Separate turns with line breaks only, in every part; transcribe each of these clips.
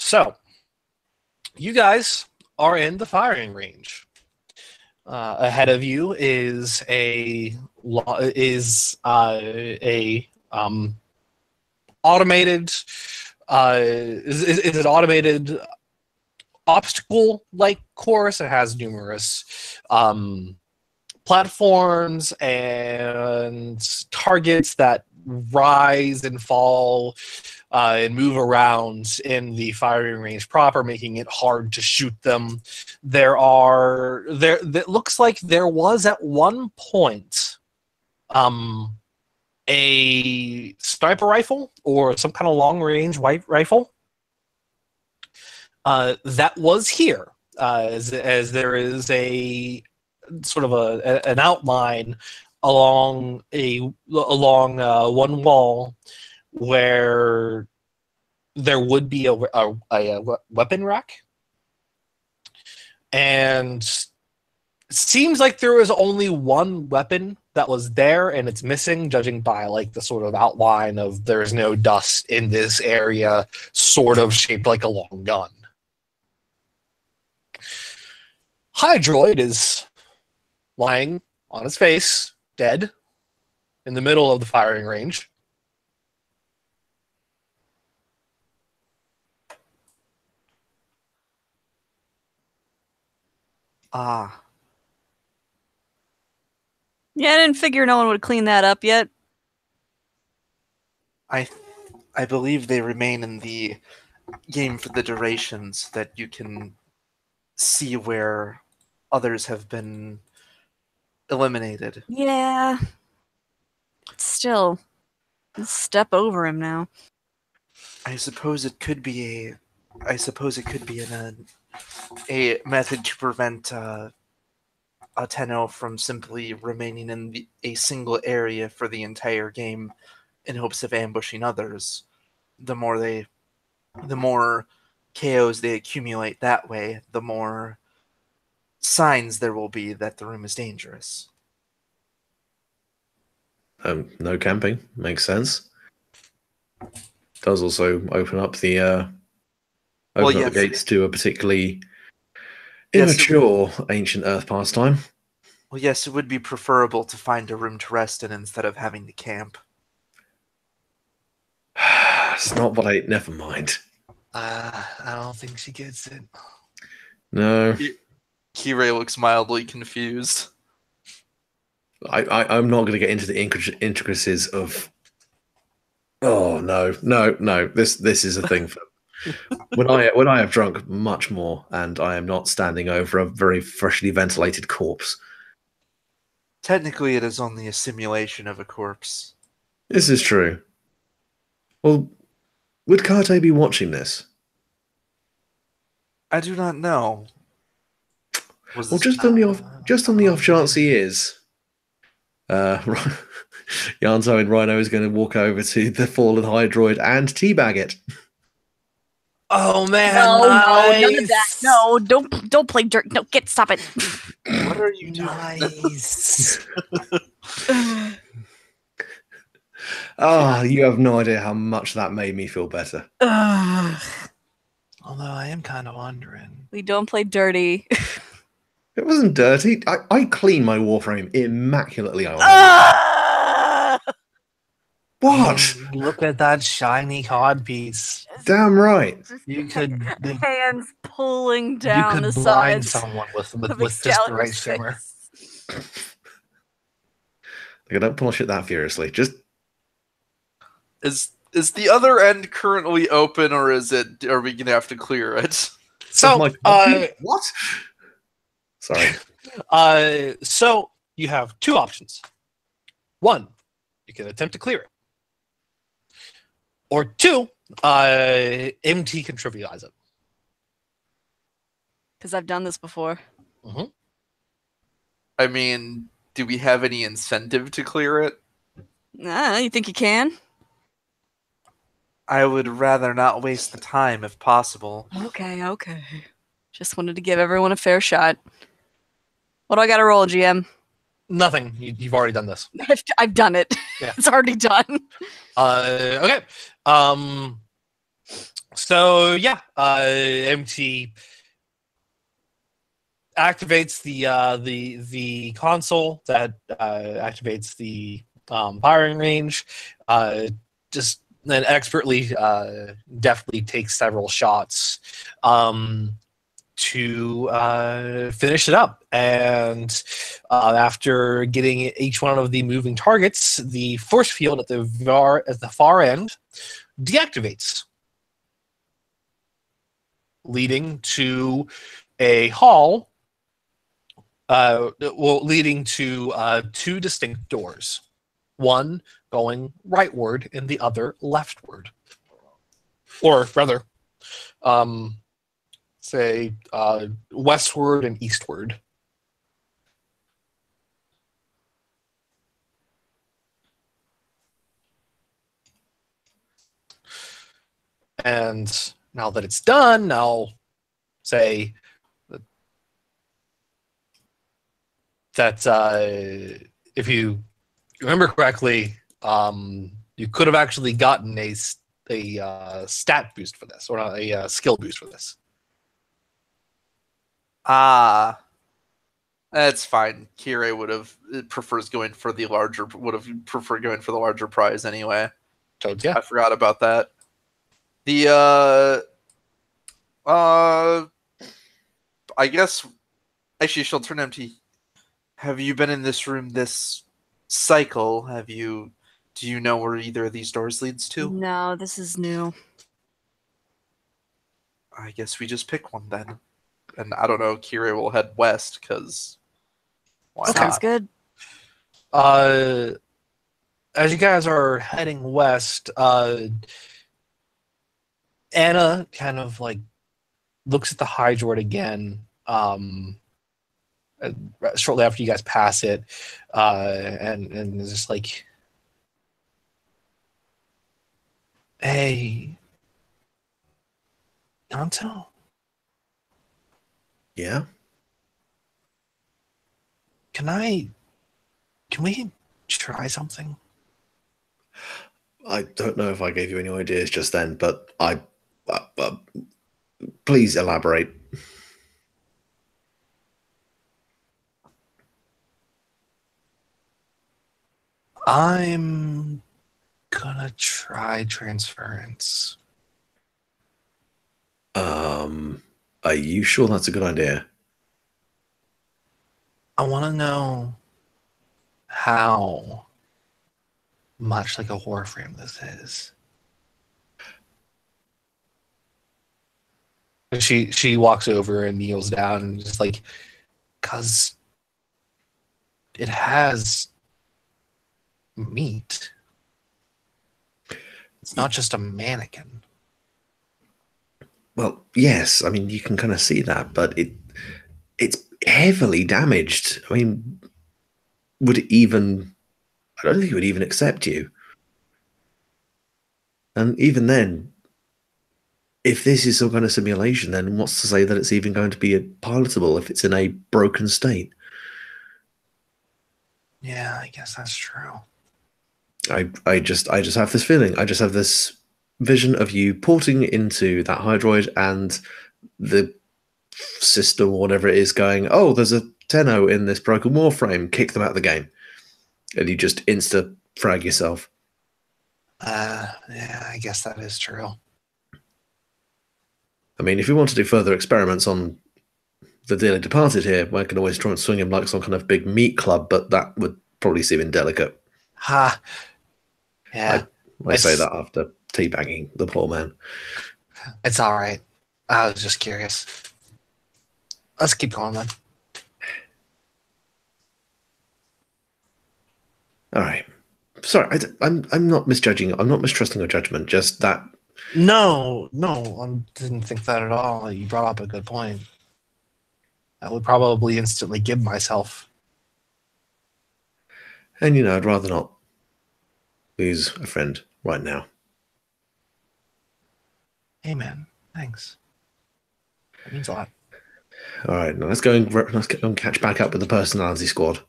So, you guys are in the firing range. Ahead of you is a automated is an automated obstacle-like course. It has numerous platforms and targets that rise and fall and move around in the firing range proper, making it hard to shoot them. It looks like there was at one point a sniper rifle or some kind of long-range white rifle that was here, as there is a sort of an outline along one wall where there would be a weapon rack, and it seems like there was only one weapon that was there, and it's missing, judging by like the sort of outline of there's no dust in this area, sort of shaped like a long gun. Hydroid is lying on his face, dead, in the middle of the firing range.
Ah.
Yeah, I didn't figure no one would clean that up yet.
I believe they remain in the game for the duration so that you can see where others have been eliminated.
Yeah. Still, step over him now.
I suppose it could be a method to prevent Tenno from simply remaining in a single area for the entire game in hopes of ambushing others. The more KOs they accumulate that way, the more signs there will be that the room is dangerous.
No camping makes sense. Does also open up the the gates to a particularly immature ancient Earth pastime.
Well, yes, it would be preferable to find a room to rest in instead of having to camp.
It's not what I... Never mind.
I don't think she gets it.
No.
Kirei looks mildly confused.
I'm not going to get into the intricacies of... Oh, no. This is a thing for... when I have drunk much more and I am not standing over a very freshly ventilated corpse.
Technically, it is only a simulation of a corpse.
This is true. Well, would Karte be watching this?
I do not know.
Well, just on the off chance he is, Yanto and Rhino is going to walk over to the fallen Hydroid and teabag it.
Oh man!
No,
nice.
none of that. No, don't play dirt. No, stop it.
What are you doing?
Nice.
Ah, you have no idea how much that made me feel better.
Although I am kind of wondering.
We don't play dirty.
It wasn't dirty. I clean my Warframe immaculately. What?
Look at that shiny cod piece.
Damn right.
You could
hands pulling down the
blind
sides.
someone with just the right shimmer.
Like, don't polish it that furiously. Just
is the other end currently open, or are we gonna have to clear it?
So
what? Sorry.
So you have two options. One, you can attempt to clear it. Or two, MT can trivialize it.
Because I've done this before.
Mm-hmm.
I mean, do we have any incentive to clear it?
You think you can?
I would rather not waste the time if possible.
Okay. Just wanted to give everyone a fair shot. What do I got to roll, GM?
Nothing. You've already done this.
I've done it.
Yeah.
It's already done.
Okay. So yeah, MT activates the console that activates the firing range. Just then expertly, deftly takes several shots to finish it up. And after getting each one of the moving targets, the force field at the far end deactivates, leading to a hall. Leading to two distinct doors, one going rightward and the other leftward, or rather, say westward and eastward. And now that it's done, I'll say that if you remember correctly, you could have actually gotten a stat boost for this, or a skill boost for this.
Ah, that's fine. Kirei would have preferred going for the larger prize anyway.
So yeah,
I forgot about that. The I guess actually she'll turn empty. Have you been in this room this cycle? Do you know where either of these doors leads to?
No, this is new.
I guess we just pick one then. And I don't know, Kirei will head west because why
Sounds
not?
good.
As you guys are heading west, Anna kind of like looks at the Hydroid again, shortly after you guys pass it, and is just like, "Hey, Anto,
Yeah.
can we try something?"
I don't know if I gave you any ideas just then, but please elaborate.
I'm gonna try transference.
Are you sure that's a good idea?
I want to know how much like a Warframe this is. And she walks over and kneels down and just like, cause it has meat. It's not just a mannequin.
Well, yes. I mean, you can kind of see that, but it's heavily damaged. I mean, would it even? I don't think it would even accept you. And even then, if this is some kind of simulation, then what's to say that it's even going to be pilotable if it's in a broken state?
Yeah, I guess that's true.
I just have this feeling. I just have this vision of you porting into that Hydroid and the system or whatever it is going, oh, there's a Tenno in this broken Warframe, kick them out of the game. And you just insta-frag yourself.
Yeah, I guess that is true.
I mean, if we want to do further experiments on the dearly departed here, I can always try and swing him like some kind of big meat club, but that would probably seem indelicate.
Ha. Yeah.
I say that after teabagging the poor man.
It's all right. I was just curious. Let's keep going then.
All right. Sorry, I'm not misjudging. I'm not mistrusting your judgment. Just that.
No, I didn't think that at all. You brought up a good point. I would probably instantly give myself.
And I'd rather not lose a friend right now.
Hey, man, thanks. That means a lot.
All right, now let's go and catch back up with the personality squad.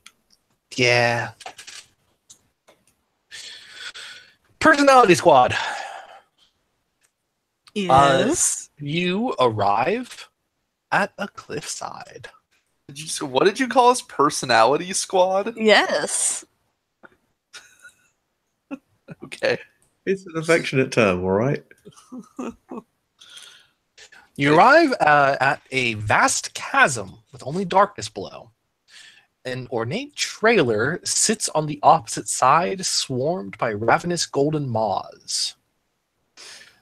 Yeah. Personality squad.
Yes.
You arrive at a cliffside.
What did you call us? Personality squad?
Yes.
Okay.
It's an affectionate term, all right?
You arrive at a vast chasm with only darkness below. An ornate trailer sits on the opposite side, swarmed by ravenous golden maws.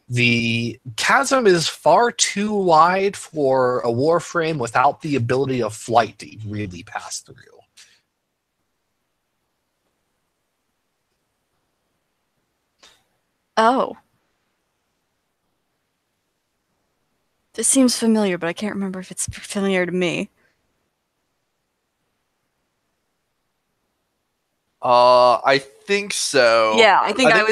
The chasm is far too wide for a Warframe without the ability of flight to really pass through.
Oh. This seems familiar, but I can't remember if it's familiar to me.
I think so.
Yeah, I think I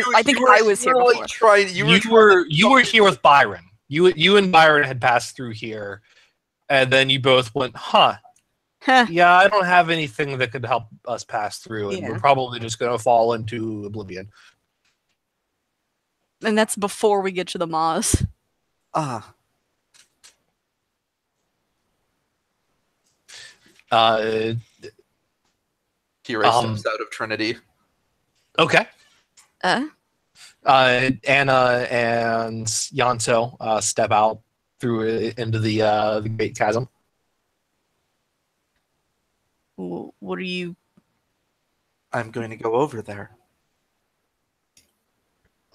was here before.
You were here with Byron. You and Byron had passed through here, and then you both went, huh?
Huh.
Yeah, I don't have anything that could help us pass through, and
Yeah.
we're probably just going to fall into oblivion.
And that's before we get to the Maws.
Uh,
Kira steps out of Trinity.
okay.
Uh?
Anna and Yanto step out through into the great chasm.
What are you...
I'm going to go over there.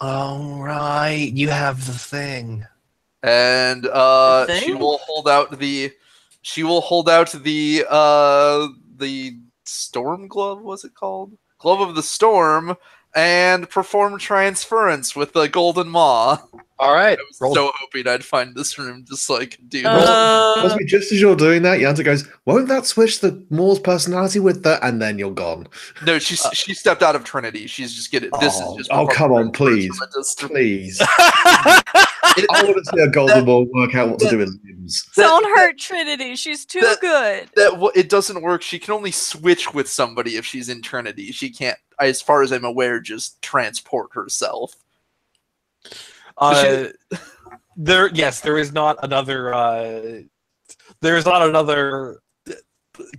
All right, you have the thing.
And
thing?
she will hold out the storm glove, was it called? Glove of the Storm, and perform transference with the golden maw.
All right.
I was so hoping I'd find this room just like do
Trust me, just as you're doing that, Yanta goes, won't that switch the Moore's personality with that? And then you're gone.
No, she stepped out of Trinity. She's just getting this is just
come on, please. Please. I want to see a golden ball work out what to do with limbs.
Don't hurt Trinity. She's too good.
It doesn't work. She can only switch with somebody if she's in Trinity. She can't, as far as I'm aware, just transport herself.
There is not another. There is not another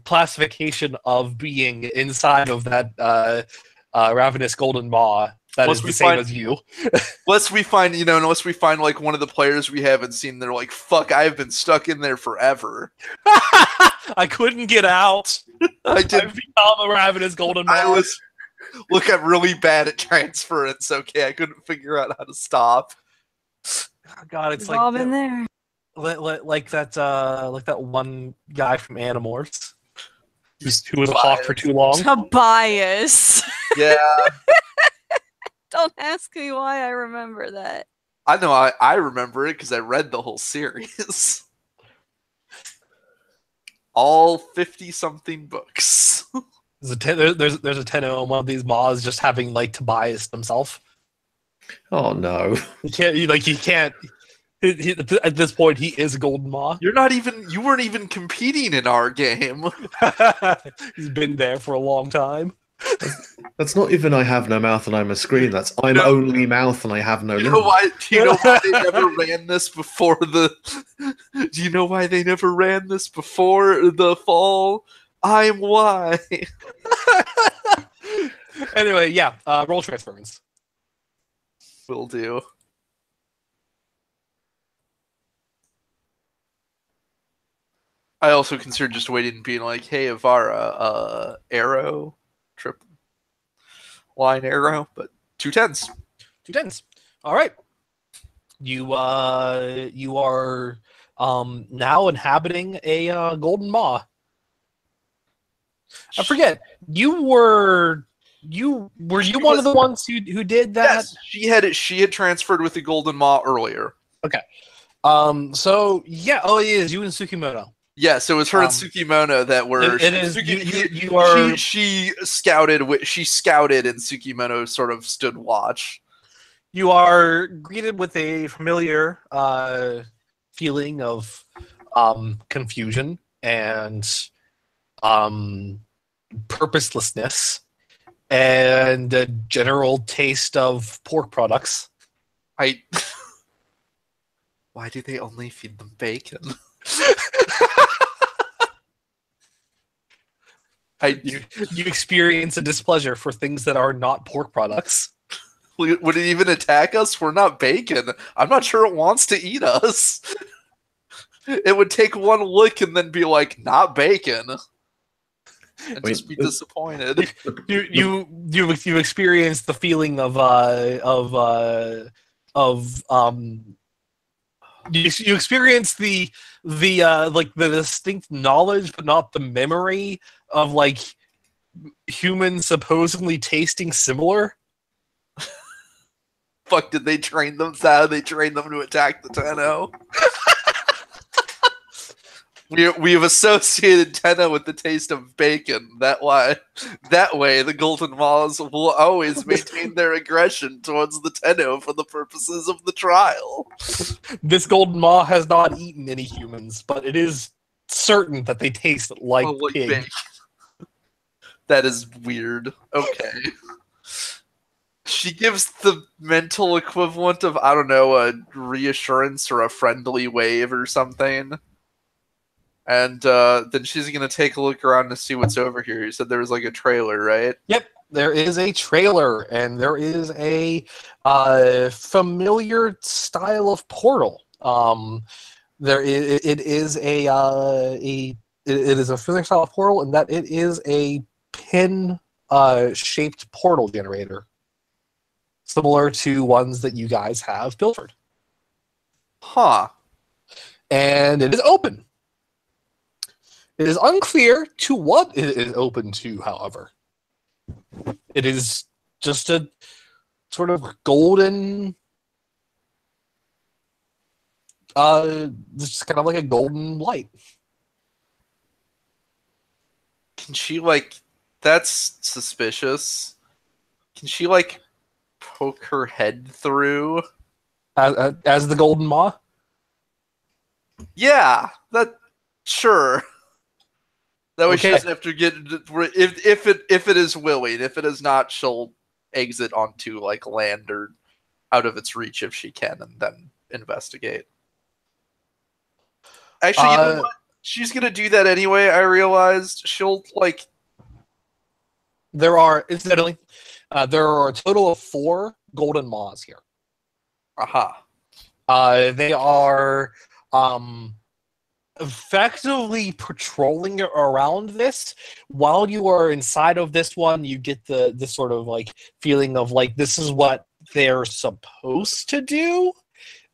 classification of being inside of that ravenous golden maw that is the same as you.
Unless we find like one of the players we haven't seen, they're like, "Fuck, I've been stuck in there forever.
I couldn't get out. I've become a ravenous golden maw."
I'm really bad at transference. Okay, I couldn't figure out how to stop.
God, it's
We've
like
all been there.
like that one guy from Animorphs who was a hawk for too long.
Tobias.
Yeah.
Don't ask me why I remember that.
I know I remember it because I read the whole series. All 50-something books.
There's a 10 on one of these maws just having like Tobias himself.
Oh no!
He can't. At this point, he is Golden Maw.
You weren't even competing in our game.
He's been there for a long time.
That's not even I have no mouth and I'm a screen. That's I'm only mouth and I have no limbs.
Do you know why they never ran this before the? Do you know why they never ran this before the fall? I'm why.
Anyway, yeah. Roll transference.
Will do. I also considered just waiting and being like, "Hey, Avara, arrow, triple line arrow," but 2 10s.
2 10s. All right. You are now inhabiting a golden maw. I forget. Were you one of the ones who did that?
Yes, she had transferred with the golden maw earlier.
Okay. So yeah. Oh, it is you and Tsukimoto.
Yeah, so it was her and Tsukimono that were.
It is. You are.
She scouted. She scouted, and Tsukimono sort of stood watch.
You are greeted with a familiar feeling of confusion and purposelessness and a general taste of pork products.
Why do they only feed them bacon?
You experience a displeasure for things that are not pork products.
Would it even attack us? We're not bacon. I'm not sure it wants to eat us. It would take one look and then be like, not bacon. And just be disappointed.
You experience the feeling of you experience the like the distinct knowledge but not the memory of like humans supposedly tasting similar.
Fuck, did they train them? How they trained them to attack the Tenno? We have associated Tenno with the taste of bacon. That way, the Golden Maws will always maintain their aggression towards the Tenno for the purposes of the trial.
This Golden Maw has not eaten any humans, but it is certain that they taste like pig.
Bacon. That is weird. Okay. She gives the mental equivalent of, I don't know, a reassurance or a friendly wave or something. And then she's going to take a look around to see what's over here. You said there was like a trailer, right?
Yep, there is a trailer, and there is a familiar style of portal. It is a familiar style of portal, in that it is a pin shaped portal generator, similar to ones that you guys have pilfered.
Huh.
And it is open. It is unclear to what it is open to, however. It is just a sort of golden, just kind of like a golden light.
Can she, like, that's suspicious. Can she, like, poke her head through?
As the Golden Maw?
Yeah, sure. That way she doesn't have to get, if it is willing. If it is not, she'll exit onto like land or out of its reach if she can, and then investigate. Actually, you know what? She's gonna do that anyway. I realized she'll like.
There are a total of 4 Golden Maws here.
Aha.
They are effectively patrolling around this. While you are inside of this one, you get the sort of like feeling of like this is what they're supposed to do,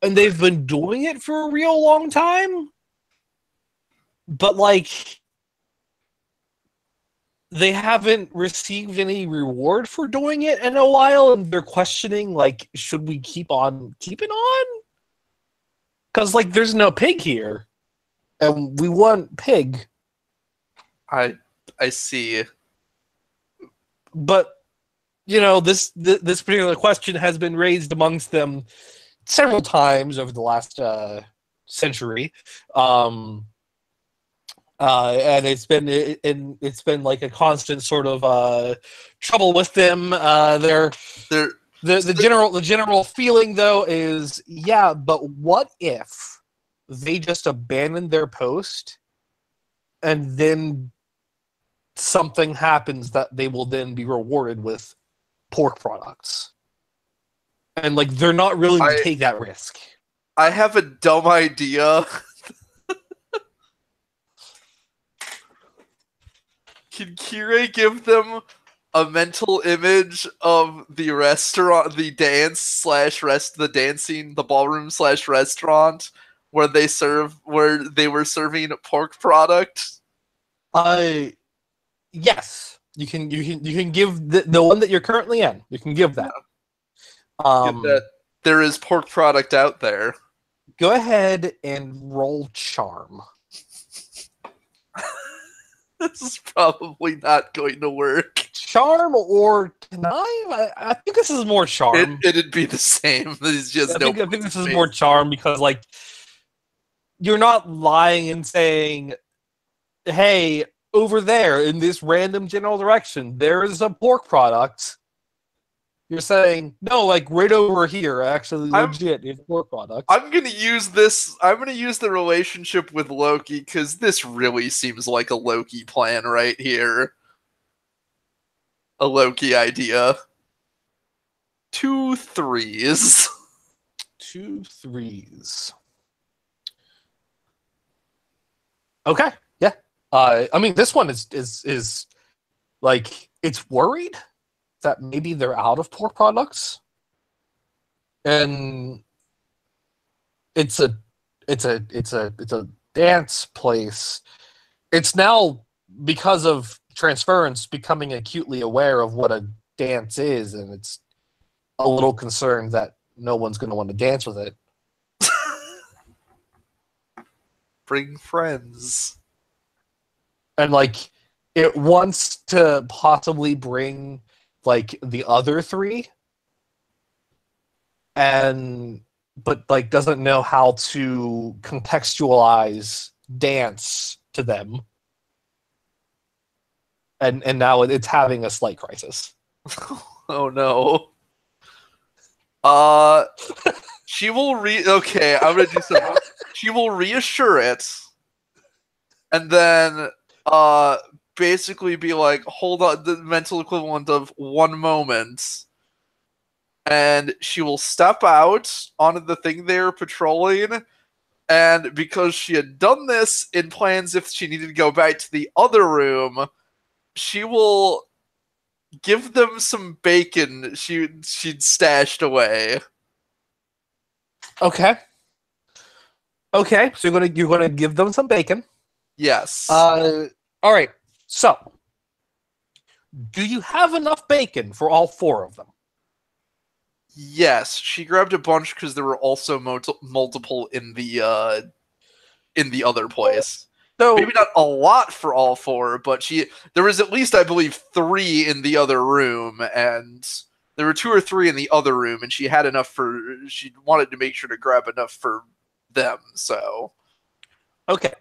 and they've been doing it for a real long time. But like they haven't received any reward for doing it in a while, and they're questioning like, should we keep on keeping on? Because like there's no pig here. And we want pig.
I see.
But you know, this particular question has been raised amongst them several times over the last century, and it's been like a constant sort of trouble with them. The general feeling though is, yeah, but what if they just abandon their post and then something happens that they will then be rewarded with pork products? And like they're not willing to take that risk.
I have a dumb idea. Can Kirei give them a mental image of the restaurant, the ballroom / restaurant where they were serving pork product?
Yes. You can give the one that you're currently in. You can give that.
That there is pork product out there.
Go ahead and roll charm.
This is probably not going to work.
Charm or connive? I think this is more charm.
It'd be the same. There's just
I think this is more charm because, like, you're not lying and saying, hey, over there in this random general direction, there is a pork product. You're saying no, like right over here. Actually, legit is pork products.
I'm gonna use this. I'm gonna use the relationship with Loki because this really seems like a Loki plan right here. A Loki idea. 2 3s.
2 3s. Okay, yeah. I mean, this one is like it's worried that maybe they're out of pork products, and it's a dance place. It's now, because of transference, becoming acutely aware of what a dance is, and it's a little concerned that no one's going to want to dance with it.
Bring friends.
And like it wants to possibly bring like the other 3, but like doesn't know how to contextualize dance to them, and now it's having a slight crisis.
Oh no. She will okay, I'm gonna do something. She will reassure it, and then basically be like, hold on, the mental equivalent of 1 moment, and she will step out onto the thing they're patrolling, and because she had done this in plans if she needed to go back to the other room, she will give them some bacon she'd stashed away.
Okay, so you're gonna give them some bacon.
Yes.
All right. So, do you have enough bacon for all 4 of them?
Yes, she grabbed a bunch because there were also multiple in the other place.
So
Maybe not a lot for all 4, but there was at least, I believe, 3 in the other room, and there were 2 or 3 in the other room, and she had enough she wanted to make sure to grab enough for them, so.
okay.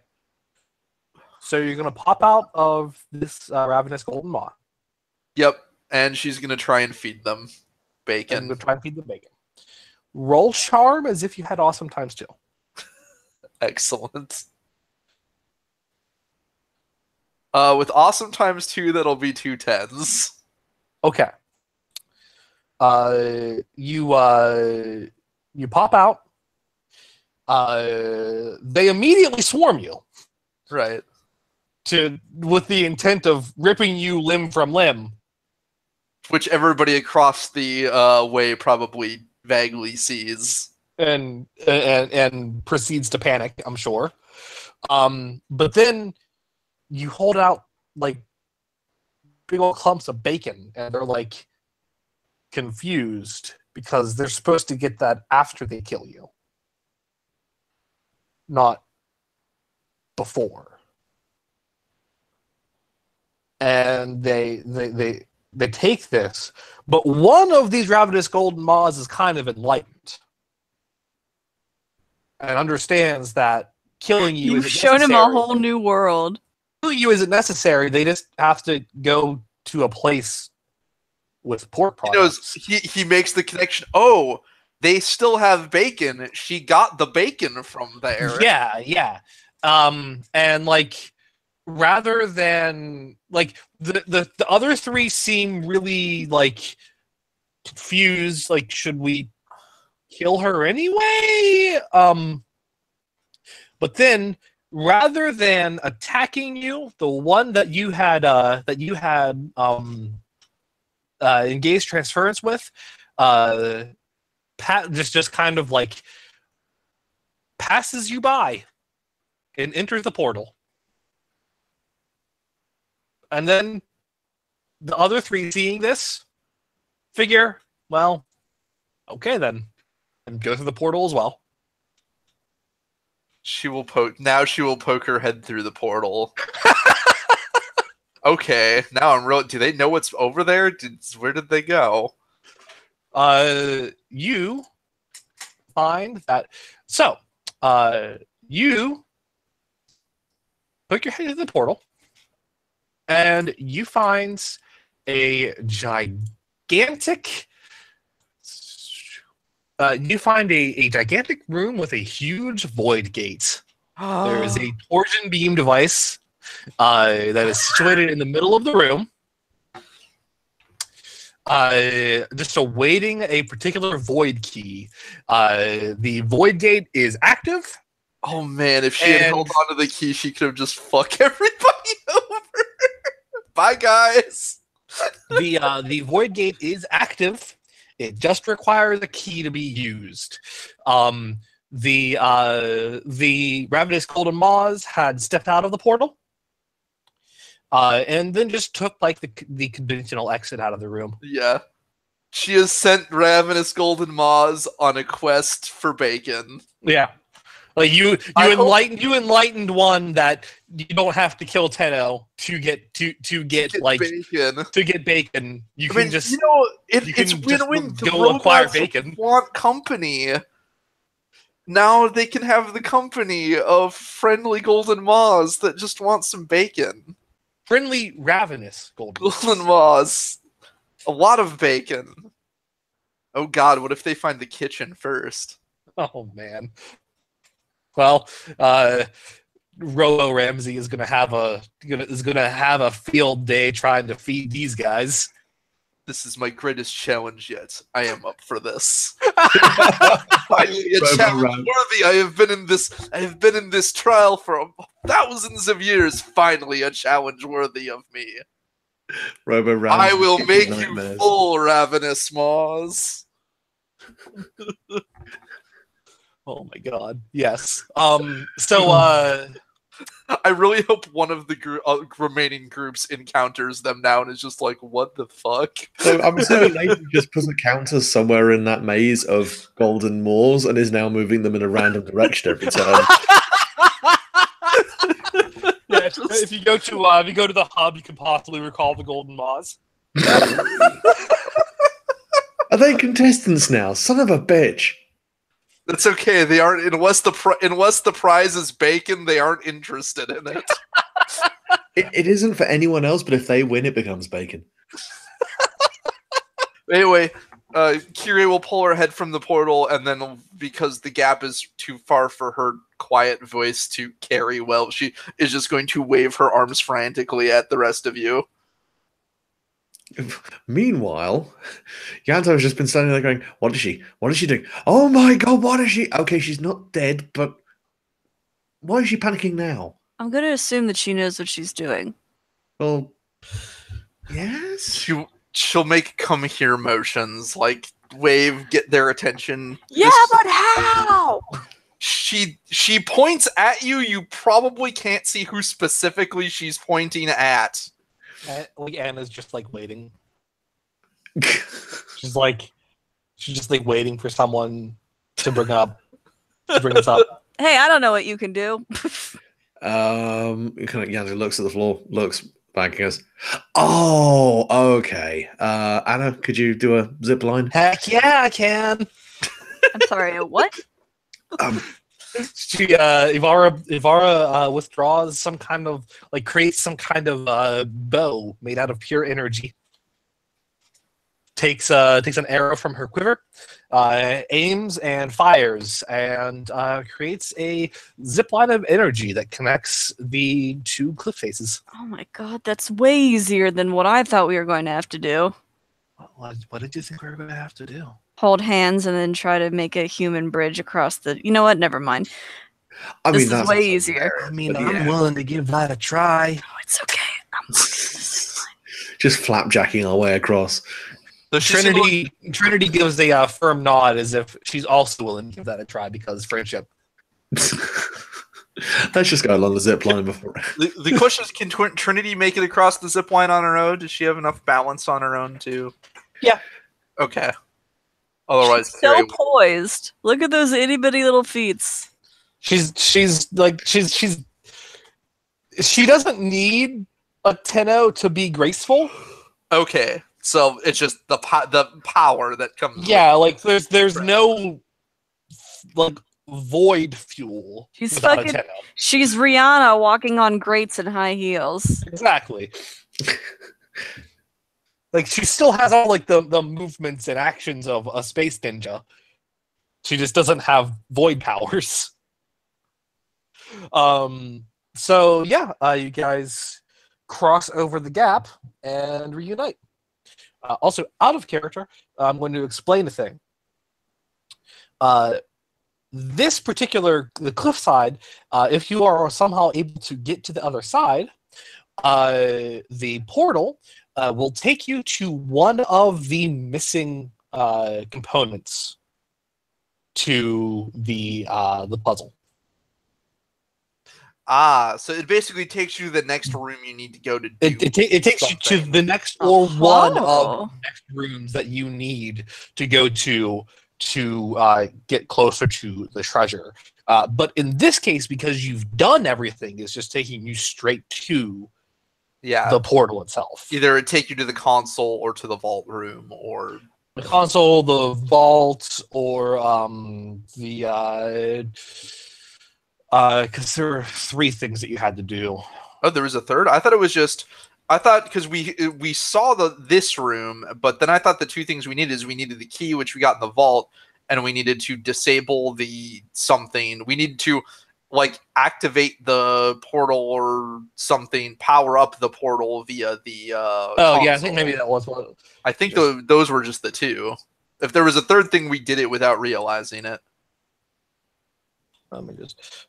So you're gonna pop out of this ravenous golden maw.
Yep, and she's gonna try and feed them bacon.
And try and feed them bacon. Roll charm as if you had awesome times 2.
Excellent. With awesome times 2, that'll be 2 10s.
Okay. You pop out. They immediately swarm you.
Right.
With the intent of ripping you limb from limb.
Which everybody across the way probably vaguely sees.
And proceeds to panic, I'm sure. But then you hold out like big old clumps of bacon, and they're like confused because they're supposed to get that after they kill you, not before. And they take this, but one of these ravenous golden maws is kind of enlightened and understands that killing you
You've
isn't
shown him a
necessary.
whole new world.
Killing you isn't necessary. They just have to go to a place with pork products.
He knows, he makes the connection. Oh, they still have bacon. She got the bacon from there.
Yeah. And like, rather than like the other 3 seem really like confused. Like, should we kill her anyway? But then, rather than attacking you, the one that you had engaged transference with, just kind of like passes you by and enters the portal. And then the other 3, seeing this, figure, well, okay then, and go through the portal as well.
She will poke her head through the portal. Okay, now I'm real. Do they know what's over there? Where did they go?
You find that. So, you poke your head into the portal, and you find a gigantic You find a gigantic room with a huge void gate. There is a torsion beam device that is situated in the middle of the room, just awaiting a particular void key. The void gate is active.
Oh man, if she had held onto the key, she could have just fucked everybody over. Bye, guys.
The void gate is active. It just requires a key to be used. The Ravenous Golden Maws had stepped out of the portal, and then just took like the conventional exit out of the room.
Yeah. She has sent Ravenous Golden Maws on a quest for bacon.
Yeah. Like you enlightened one that you don't have to kill Tenno to get bacon. To get bacon.
It's win-win. The
go acquire
robots
bacon.
Want company. Now they can have the company of friendly Golden Maws that just want some bacon.
Friendly, ravenous Golden
Maws. A lot of bacon. Oh god, what if they find the kitchen first?
Oh man. Well, Robo Ramsey is gonna have a field day trying to feed these guys.
This is my greatest challenge yet. I am up for this. Finally, a challenge worthy. I have been in this trial for thousands of years. Finally, a challenge worthy of me.
Robo Ramsey.
I will make you full, Ravenous Maws.
Oh my god! Yes. So
I really hope one of the remaining groups encounters them now and is just like, "What the fuck?"
So I'm assuming Nathan just put a counter somewhere in that maze of golden moors and is now moving them in a random direction every time.
Yeah, if you go to the hub, you can possibly recall the golden maws.
Are they contestants now? Son of a bitch!
That's okay. They aren't unless the prize is bacon. They aren't interested in it.
It isn't for anyone else, but if they win, it becomes bacon.
Anyway, Kyrie will pull her head from the portal, and then because the gap is too far for her quiet voice to carry well, she is just going to wave her arms frantically at the rest of you.
Meanwhile, Yanto has just been standing there going, What is she? What is she doing? Oh my god, what is she? Okay, she's not dead, but why is she panicking now?
I'm going to assume that she knows what she's doing.
Well, yes?
She'll make come here motions, like wave, get their attention.
Yeah, but how?
She points at you. You probably can't see who specifically she's pointing at.
Anna's just like waiting. She's just like waiting for someone to bring us up.
Hey, I don't know what you can do.
Yanto looks at the floor, looks back and goes, "Oh, okay. Anna, could you do a zip line?"
Heck yeah, I can.
I'm sorry, what?
Ivara withdraws some kind of creates some kind of bow made out of pure energy. Takes an arrow from her quiver, aims and fires, and creates a zip line of energy that connects the two cliff faces.
Oh my god, that's way easier than what I thought we were going to have to do.
What did you think we were going to have to do?
Hold hands and then try to make a human bridge across the... You know what? Never mind. This is way easier.
I'm willing to give that a try.
Oh, it's okay. I'm
Just flapjacking our way across.
So
Trinity gives a firm nod as if she's also willing to give that a try because friendship.
Let's just go along the zip line before.
The question is, can Trinity make it across the zip line on her own? Does she have enough balance on her own too?
Yeah.
Okay. Otherwise,
she's so poised. Look at those itty bitty little feet.
She doesn't need a Tenno to be graceful.
Okay, so it's just the power that comes.
Yeah, like there's no void fuel.
She's Rihanna walking on grates and high heels.
Exactly. She still has all the movements and actions of a space ninja. She just doesn't have void powers. So yeah, you guys cross over the gap and reunite. Also, out of character, I'm going to explain a thing. This particular the cliffside, if you are somehow able to get to the other side, the portal will take you to one of the missing components to the puzzle.
So it basically takes you to the next room you need to go to do
It takes
something.
you to the next or one of the next rooms that you need to go to get closer to the treasure. But in this case, because you've done everything, it's just taking you straight to the portal itself.
Either it take you to the console or to the vault room, or
the console, the vault, or the because there were 3 things that you had to do.
Oh, there was a third? I thought it was just... I thought because we saw this room, but then I thought the 2 things we needed is we needed the key, which we got in the vault, and we needed to disable the something. We needed to like activate the portal or something, power up the portal via the console.
Yeah, I think maybe that was one.
I think those were just the 2. If there was a third thing, we did it without realizing it.
Let me just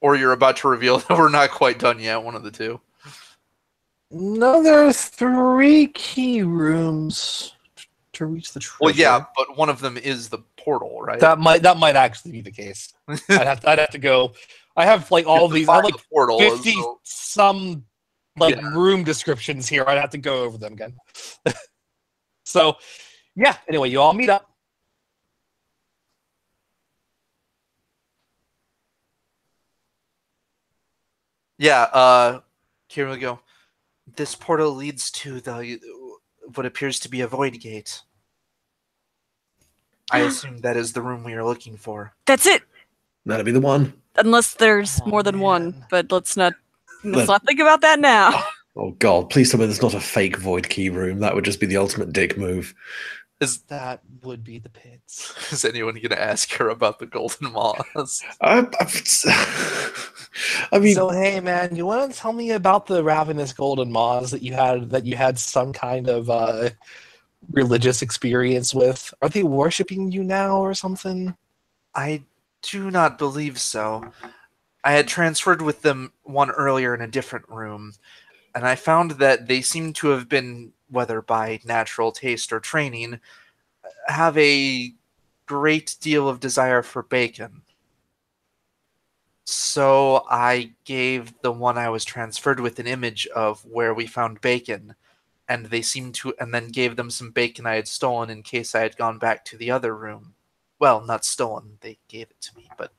or you're about to reveal that we're not quite done yet, one of the 2.
No, there are 3 key rooms to reach the treasure.
Well, yeah, but one of them is the portal, right?
That might actually be the case. I'd have to go. I have like all these. I have like
portal,
50 some room descriptions here. I'd have to go over them again. So, yeah. Anyway, you all meet up.
Yeah, here we go. This portal leads to what appears to be a void gate. I assume that is the room we are looking for.
That's it.
That'll be the one.
Unless there's more than one, but let's not think about that now.
Oh God! Please tell me there's not a fake void key room. That would just be the ultimate dick move.
That would be the pits.
Is anyone going to ask her about the golden moths?
I mean,
so hey, man, you want to tell me about the ravenous golden moths that you had some kind of religious experience with? Are they worshiping you now or something?
I do not believe so. I had transferred with them one earlier in a different room, and I found that they seem to have been, whether by natural taste or training, have a great deal of desire for bacon. So I gave the one I was transferred with an image of where we found bacon, and they seemed to, and then gave them some bacon I had stolen in case I had gone back to the other room. Well, not stolen, they gave it to me, but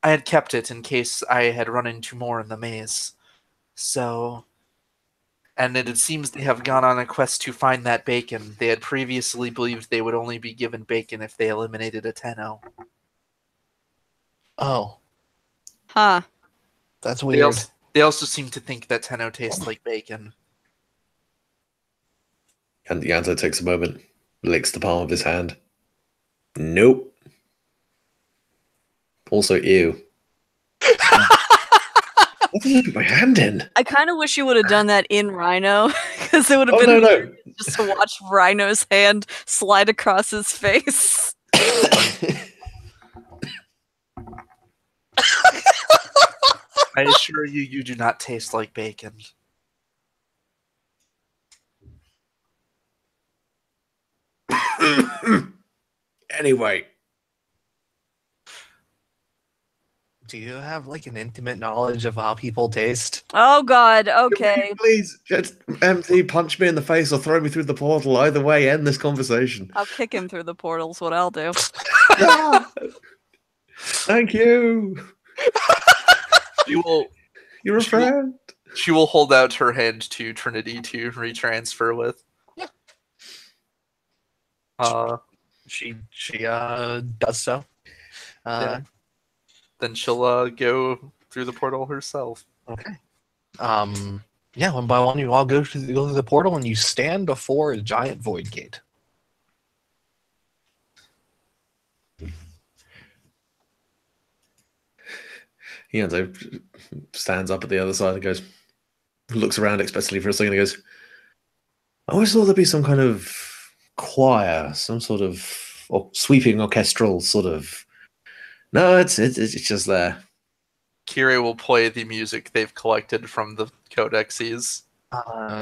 I had kept it in case I had run into more in the maze. So... And it seems they have gone on a quest to find that bacon. They had previously believed they would only be given bacon if they eliminated a Tenno.
Oh.
Huh.
That's weird.
They also seem to think that Tenno tastes like bacon.
And Yanto takes a moment, licks the palm of his hand. Nope. Also, ew. What did I put my hand in?
I kind of wish you would have done that in Rhino, because it would have been
no.
just to watch Rhino's hand slide across his face.
I assure you, you do not taste like bacon.
Anyway.
Do you have like an intimate knowledge of how people taste?
Oh God, okay.
Please, just empty, punch me in the face or throw me through the portal. Either way, end this conversation.
I'll kick him through the portals, what I'll do.
Thank you. You're a friend.
She will hold out her hand to Trinity to retransfer with.
Yeah. She does so.
Yeah. Then she'll go through the portal herself.
Okay. Yeah, one by one, you all go through the portal, and you stand before a giant void gate.
stands up at the other side and goes, looks around expectantly for a second and goes, I always thought there'd be some kind of choir, some sort of or sweeping orchestral sort of. No, it's just there.
Kirei will play the music they've collected from the codexes.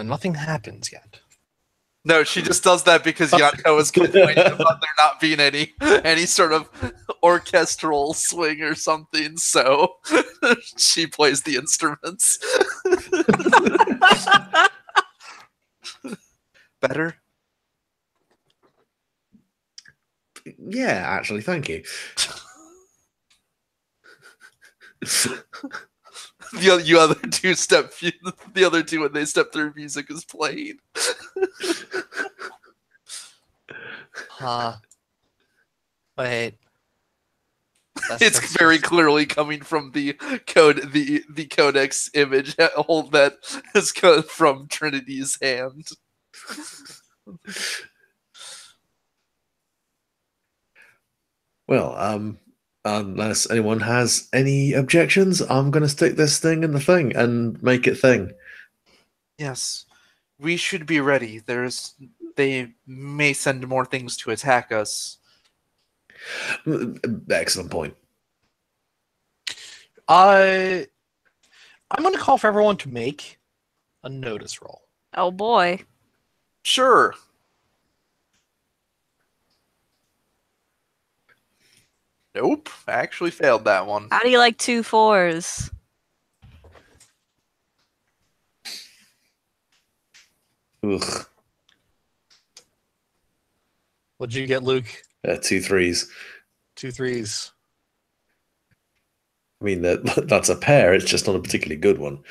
Nothing happens yet.
No, she just does that because Yanto is complaining about there not being any sort of orchestral swing or something, so she plays the instruments. Better?
Yeah, actually, thank you.
The other two when they step through, music is playing.
Wait.
It's very clearly coming from the codex image that is from Trinity's hand.
Well, unless anyone has any objections, I'm going to stick this thing in the thing and make it thing.
Yes, we should be ready. They may send more things to attack us.
Excellent point.
I'm going to call for everyone to make a notice roll.
Oh boy.
Sure. Nope, I actually failed that one.
How do you like 2 4s?
Ugh.
What'd you get, Luke?
2 3s.
2 3s.
I mean, that's a pair. It's just not a particularly good one.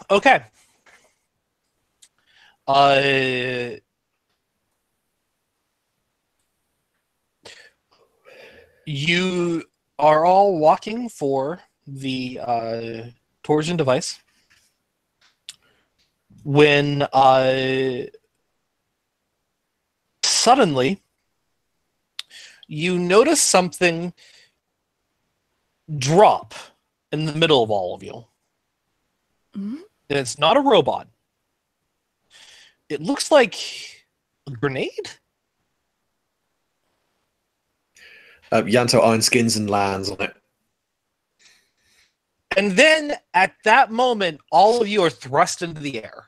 Okay. You are all walking for the torsion device when suddenly you notice something drop in the middle of all of you.
Mm-hmm.
And it's not a robot. It looks like a grenade?
Yanto iron skins and lands on it.
And then at that moment, all of you are thrust into the air.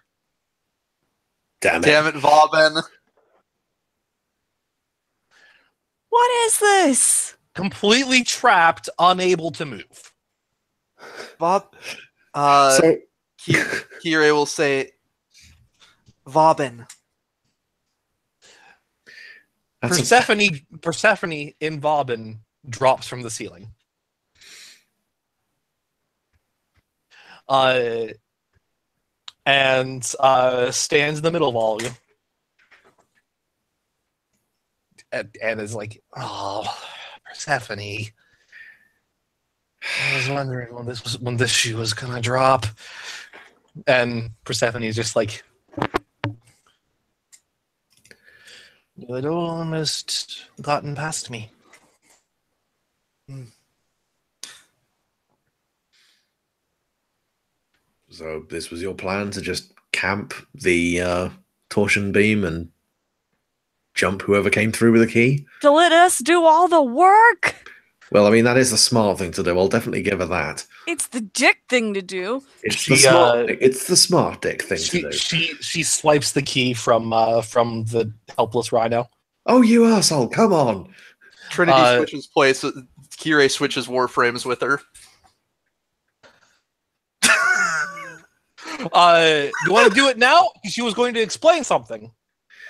Damn it.
Damn it, Vauban.
What is this?
Completely trapped, unable to move.
Bob.
So
Kirei will say, Vauban.
Persephone in Vauban drops from the ceiling. And stands in the middle of all of you. And is like, oh, Persephone. I was wondering when this shoe was gonna drop. And Persephone is just like, you had almost gotten past me.
So this was your plan, to just camp the torsion beam and jump whoever came through with a key?
To let us do all the work?
Well, I mean, that is the smart thing to do. I'll definitely give her that.
It's the dick thing to do.
It's the smart dick thing to do.
She swipes the key from the helpless rhino.
Oh, you asshole! Come on.
Trinity switches place. Kirei switches Warframes with her.
You want to do it now? She was going to explain something.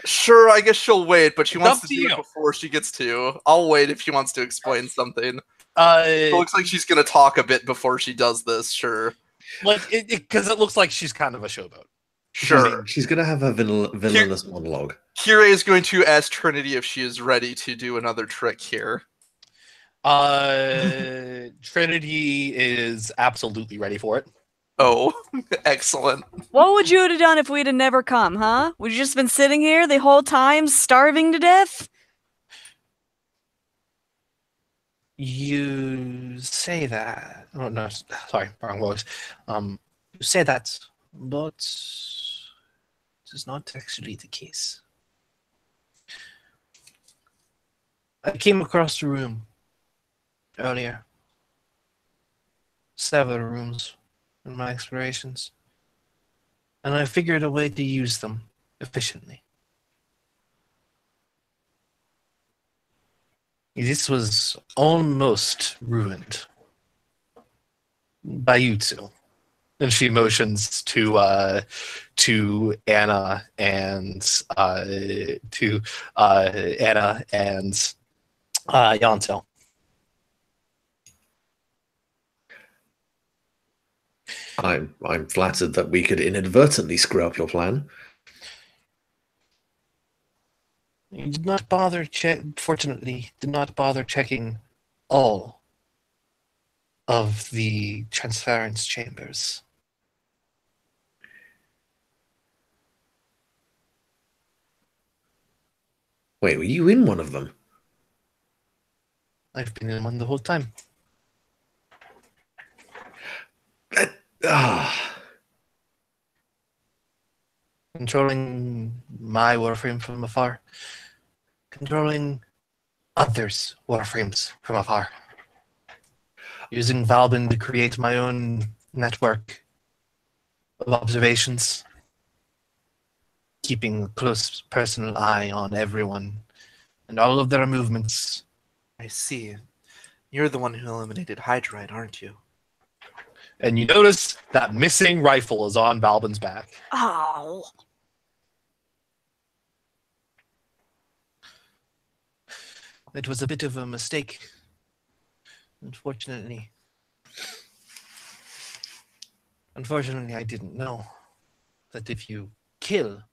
Sure, I guess she'll wait, but she wants to do
you.
it before she gets to. I'll wait if she wants to explain something.
It
looks like she's going to talk a bit before she does this, sure.
Like, because it looks like she's kind of a showboat.
Sure.
She's going to have a villainous monologue.
Kirei is going to ask Trinity if she is ready to do another trick here.
Trinity is absolutely ready for it.
Oh, excellent.
What would you have done if we'd have never come, huh? Would you just been sitting here the whole time, starving to death?
You say that. Oh no, sorry, wrong voice. You say that, but it is not actually the case. I came across the room earlier. Several rooms in my explorations, and I figured a way to use them efficiently. This was almost ruined by you two. And she motions to Anna and Yanto.
I'm flattered that we could inadvertently screw up your plan.
You did not bother fortunately, did not bother checking all of the transference chambers.
Wait, were you in one of them?
I've been in one the whole time. Controlling my Warframe from afar. Controlling others' Warframes from afar. Using Valbin to create my own network of observations. Keeping a close personal eye on everyone and all of their movements.
I see. You're the one who eliminated Hydride, aren't you?
And you notice that missing rifle is on Valbin's back.
Oh.
It was a bit of a mistake. Unfortunately, I didn't know that if you kill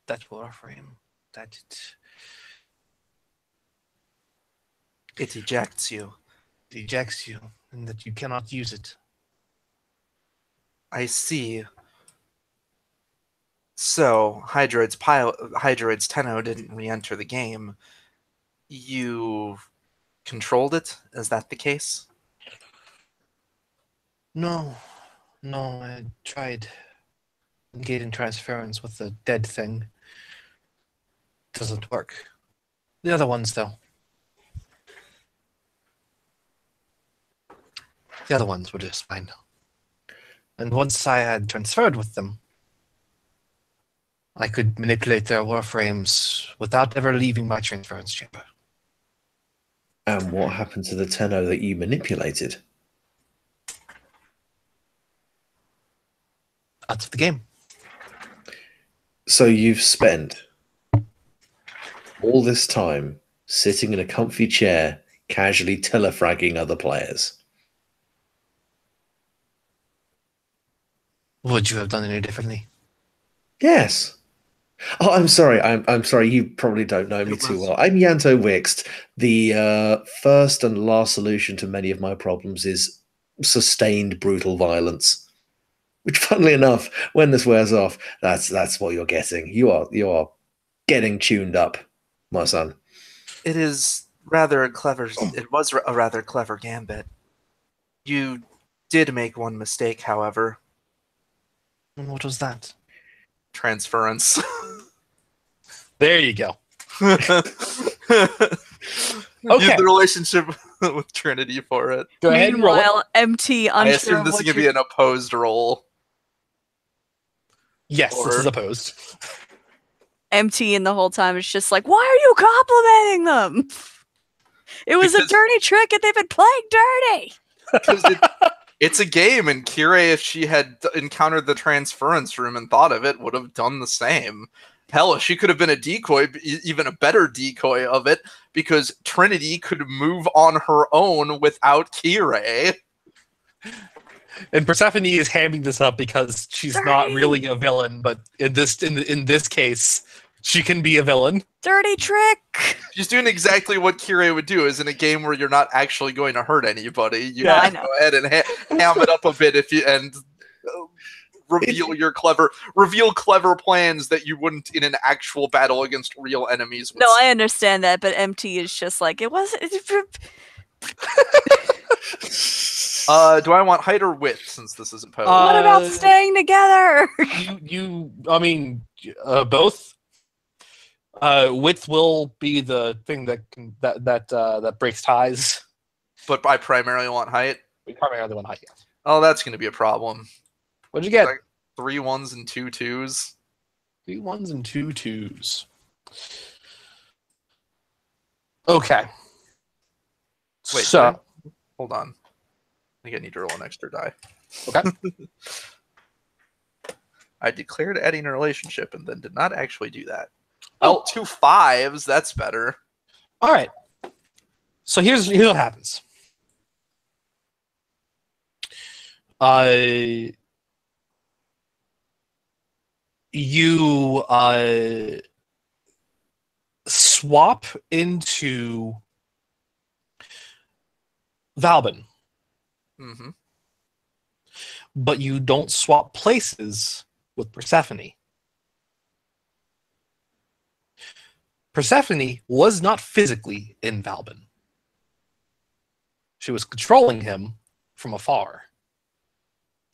that Warframe, that
It ejects you.
it ejects you, and that you cannot use it.
I see. So, Hydroid's Tenno didn't re-enter the game. You controlled it? Is that the case?
No, I tried negating transference with the dead thing. Doesn't work. The other ones, though. The other ones were just fine. And once I had transferred with them, I could manipulate their warframes without ever leaving my transference chamber.
And what happened to the Tenno that you manipulated?
Out of the game.
So you've spent all this time sitting in a comfy chair, casually telefragging other players.
Would you have done any differently?
Yes. Oh, I'm sorry. I'm sorry. You probably don't know me too well. I'm Yanto Wixt. The first and last solution to many of my problems is sustained brutal violence. Which, funnily enough, when this wears off, that's what you're getting. You are getting tuned up, my son.
It is rather a clever. It was a rather clever gambit. You did make one mistake, however.
And what was that?
Transference.
There you go.
Okay.
Okay.
Use the relationship with Trinity for it.
Go ahead and roll it.
Meanwhile, MT unsure
I assume
of
this is
what
going to be an opposed roll.
Yes, this
Or-
is opposed.
MT in the whole time is just like, why are you complimenting them? It was
Because-
a dirty trick and they've been playing dirty.
Because it's a game, and Kira, if she had encountered the transference room and thought of it, would have done the same. Hell, she could have been a decoy, even a better decoy of it, because Trinity could move on her own without Kira.
And Persephone is hamming this up because she's not really a villain, but in this case, she can be a villain.
Dirty trick.
She's doing exactly what Kira would do, is in a game where you're not actually going to hurt anybody. You
Yeah,
can go ahead and ham it up a bit and reveal clever plans that you wouldn't in an actual battle against real enemies.
No, I understand that, but MT is just like, it wasn't.
Do I want height or width since this isn't posed?
What about staying together?
I mean, both. Width will be the thing that breaks ties.
But I primarily want height.
We primarily want height. Yes.
Oh, that's going to be a problem.
What'd you get?
Like 3 1s and 2 2s.
3 1s and 2 2s. Okay.
Wait,
so
hold on. I think I need to roll an extra die.
Okay.
I declared adding a relationship and then did not actually do that. Oh, 2 5s. That's better.
All right. So here's what happens. You swap into Valbin.
Mm-hmm.
But you don't swap places with Persephone. Persephone was not physically in Valbin. She was controlling him from afar.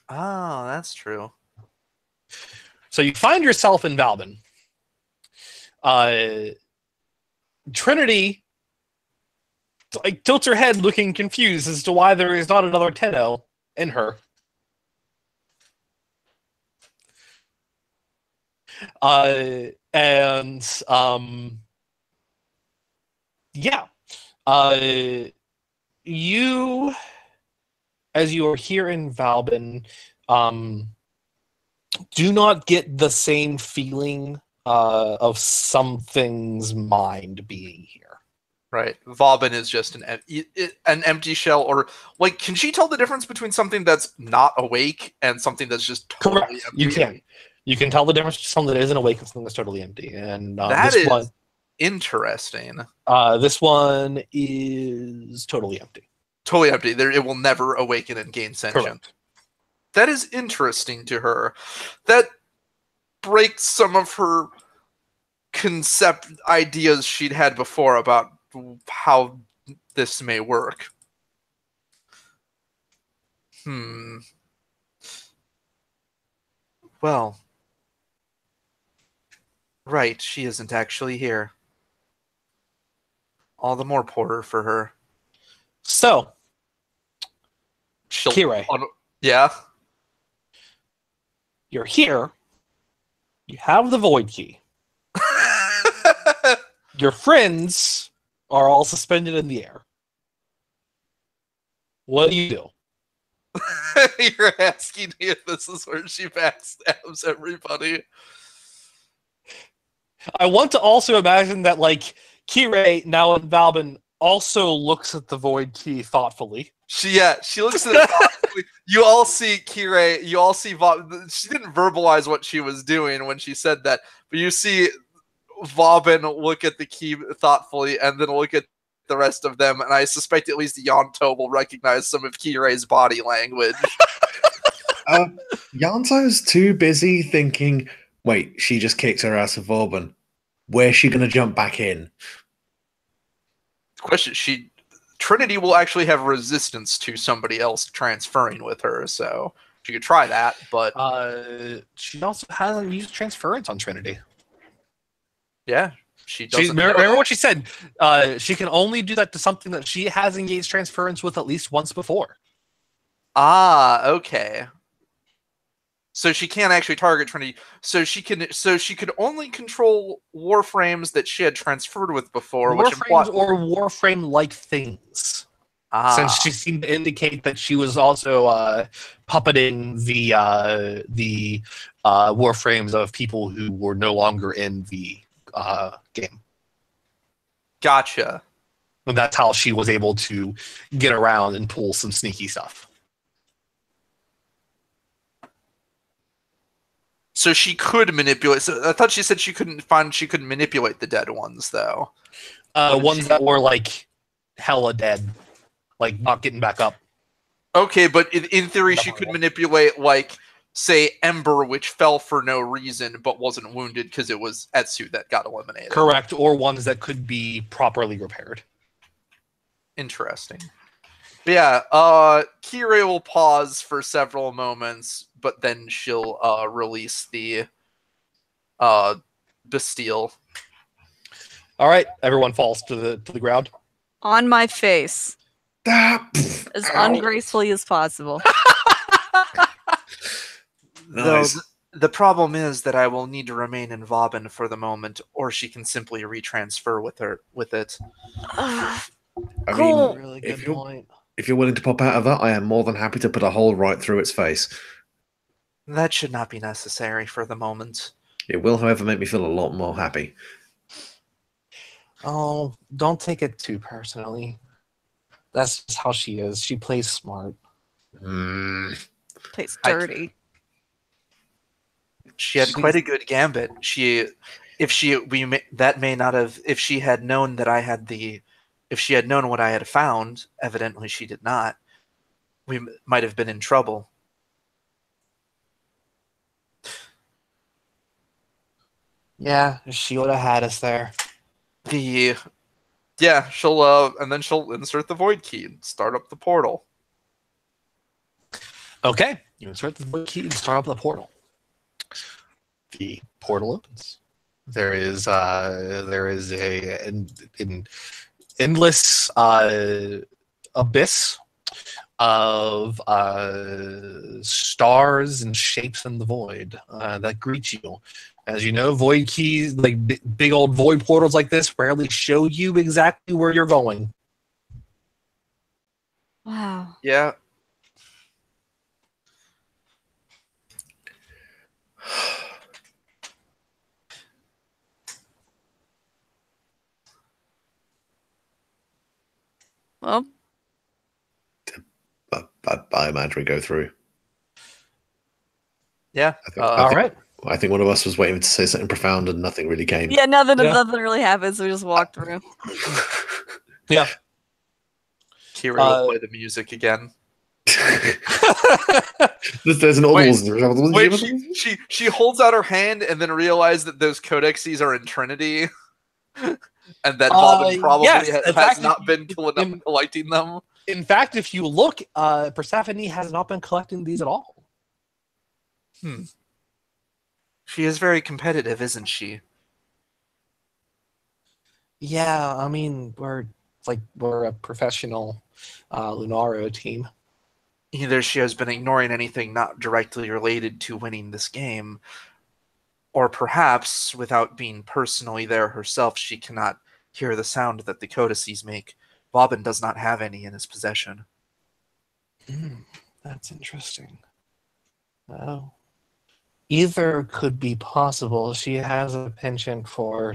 Oh, that's true.
So you find yourself in Valbin. Trinity tilts her head looking confused as to why there is not another Tenno in her. You, as you are here in Valbin, do not get the same feeling of something's mind being here.
Right. Valbin is just an empty shell, or like, can she tell the difference between something that's not awake and something that's just totally
Correct.
empty?
You can. You can tell the difference between something that isn't awake and something that's totally empty. And
that is interesting.
This one is totally empty.
Totally empty. It will never awaken and gain sentience.
Correct.
That is interesting to her. That breaks some of her concept ideas she'd had before about how this may work. Well, right, she isn't actually here. All the more poorer for her.
So, Kirei,
yeah?
you're here. You have the void key. Your friends are all suspended in the air. What do you do?
You're asking me if this is where she backstabs everybody.
I want to also imagine that, like, Kirei, now in Valbin, also looks at the void key thoughtfully.
She looks at it thoughtfully. You all see Kirei, you all see she didn't verbalize what she was doing when she said that, but you see Valbin look at the key thoughtfully and then look at the rest of them, and I suspect at least Yanto will recognize some of Kirei's body language.
Yanto's too busy thinking, wait, she just kicked her out of Vauban. Where's she going to jump back in?
Question, Trinity will actually have resistance to somebody else transferring with her, so she could try that, but...
she also hasn't used transference on Trinity.
Yeah, she doesn't.
Remember what she said? She can only do that to something that she has engaged transference with at least once before.
Ah, okay. So she can't actually target Trinity. So she could only control Warframes that she had transferred with before.
Warframes or Warframe-like things. Since she seemed to indicate that she was also puppeting the Warframes of people who were no longer in the game.
Gotcha.
And that's how she was able to get around and pull some sneaky stuff.
So she could manipulate. So I thought she said she couldn't manipulate the dead ones, though.
Ones that were like hella dead, like not getting back up.
Okay, but in theory, she could manipulate, like, say, Ember, which fell for no reason but wasn't wounded because it was Etsu that got eliminated.
Correct, or ones that could be properly repaired.
Interesting. But yeah, Kirei will pause for several moments, but then she'll release the Bastille.
All right, everyone falls to the ground.
On my face. As ungracefully as possible.
Nice.
Though the problem is that I will need to remain in Vauban for the moment, or she can simply retransfer with it.
I
Cool.
mean,
Really
if
good point.
you're willing to pop out of that, I am more than happy to put a hole right through its face.
That should not be necessary for the moment.
It will, however, make me feel a lot more happy.
Oh, don't take it too personally. That's just how she is. She plays smart.
Plays dirty.
She had quite a good gambit. If she had known that I had if she had known what I had found, evidently she did not. We might have been in trouble.
Yeah, she would have had us there.
She'll and then she'll insert the void key and start up the portal.
Okay, you insert the void key and start up the portal. The portal opens. There is an endless abyss of stars and shapes in the void that greet you. As you know, void keys, like big old void portals like this, rarely show you exactly where you're going.
Wow.
Yeah.
Well,
I imagine we go through.
Yeah.
I think one of us was waiting to say something profound and nothing really came.
yeah, nothing really happens. We just walk through.
Yeah.
Kira will play the music again.
There's an
Wait, she holds out her hand and then realizes that those codexes are in Trinity. And that Vauban probably has not been collecting them.
In fact, if you look, Persephone has not been collecting these at all.
She is very competitive, isn't she?
Yeah, I mean, we're a professional Lunaro team.
Either she has been ignoring anything not directly related to winning this game, or perhaps, without being personally there herself, she cannot hear the sound that the codices make. Vauban does not have any in his possession.
That's interesting. Oh. Either could be possible. She has a penchant for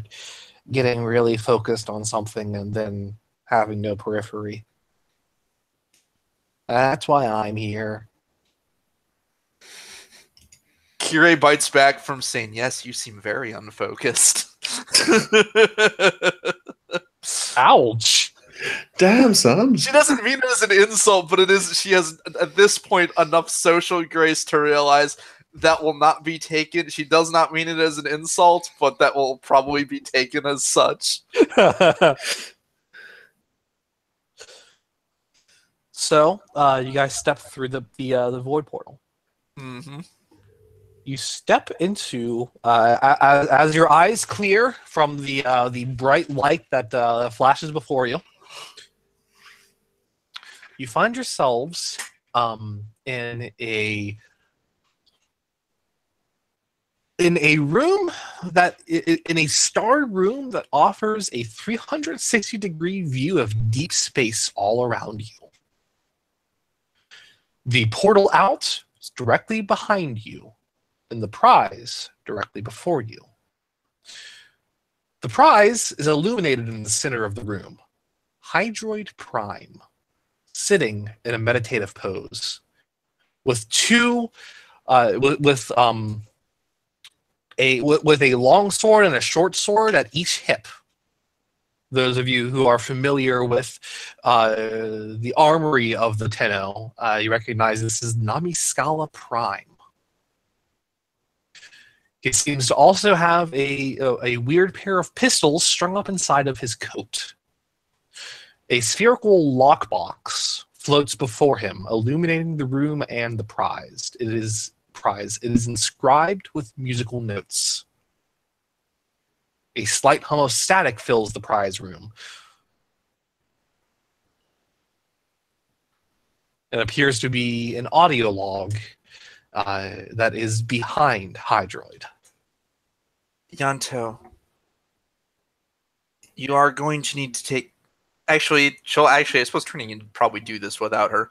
getting really focused on something and then having no periphery. That's why I'm here.
Kirei bites back from saying, "Yes, you seem very unfocused."
Ouch.
Damn, son.
She doesn't mean it as an insult, but it is. She has, at this point, enough social grace to realize that will not be taken. She does not mean it as an insult, but that will probably be taken as such.
So, you guys step through the void portal.
Mm-hmm.
You step into as your eyes clear from the bright light that flashes before you. You find yourselves in a room in a star room that offers a 360-degree view of deep space all around you. The portal out is directly behind you, and the prize directly before you. The prize is illuminated in the center of the room. Hydroid Prime, sitting in a meditative pose, with a long sword and a short sword at each hip. Those of you who are familiar with the armory of the Tenno, you recognize this is Namiscala Prime. He seems to also have a weird pair of pistols strung up inside of his coat. A spherical lockbox floats before him, illuminating the room and the prize. It is inscribed with musical notes. A slight hum of static fills the prize room. It appears to be an audio log that is behind Hydroid.
Yanto, you are going to need to take... Actually, I suppose Trini can probably do this without her.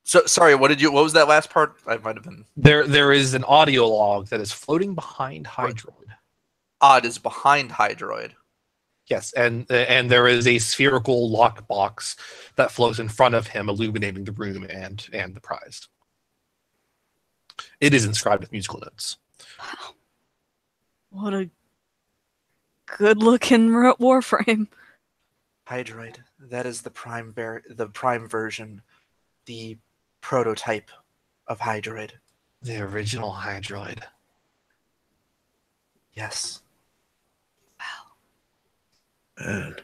So sorry, what was that last part? I might have been...
There is an audio log that is floating behind Hydroid.
Odd is behind Hydroid.
Yes, and there is a spherical lockbox that floats in front of him, illuminating the room and the prize. It is inscribed with musical notes.
Wow. What a good-looking Warframe.
Hydroid, that is the prime version, the prototype of Hydroid.
The original Hydroid.
Yes.
Man.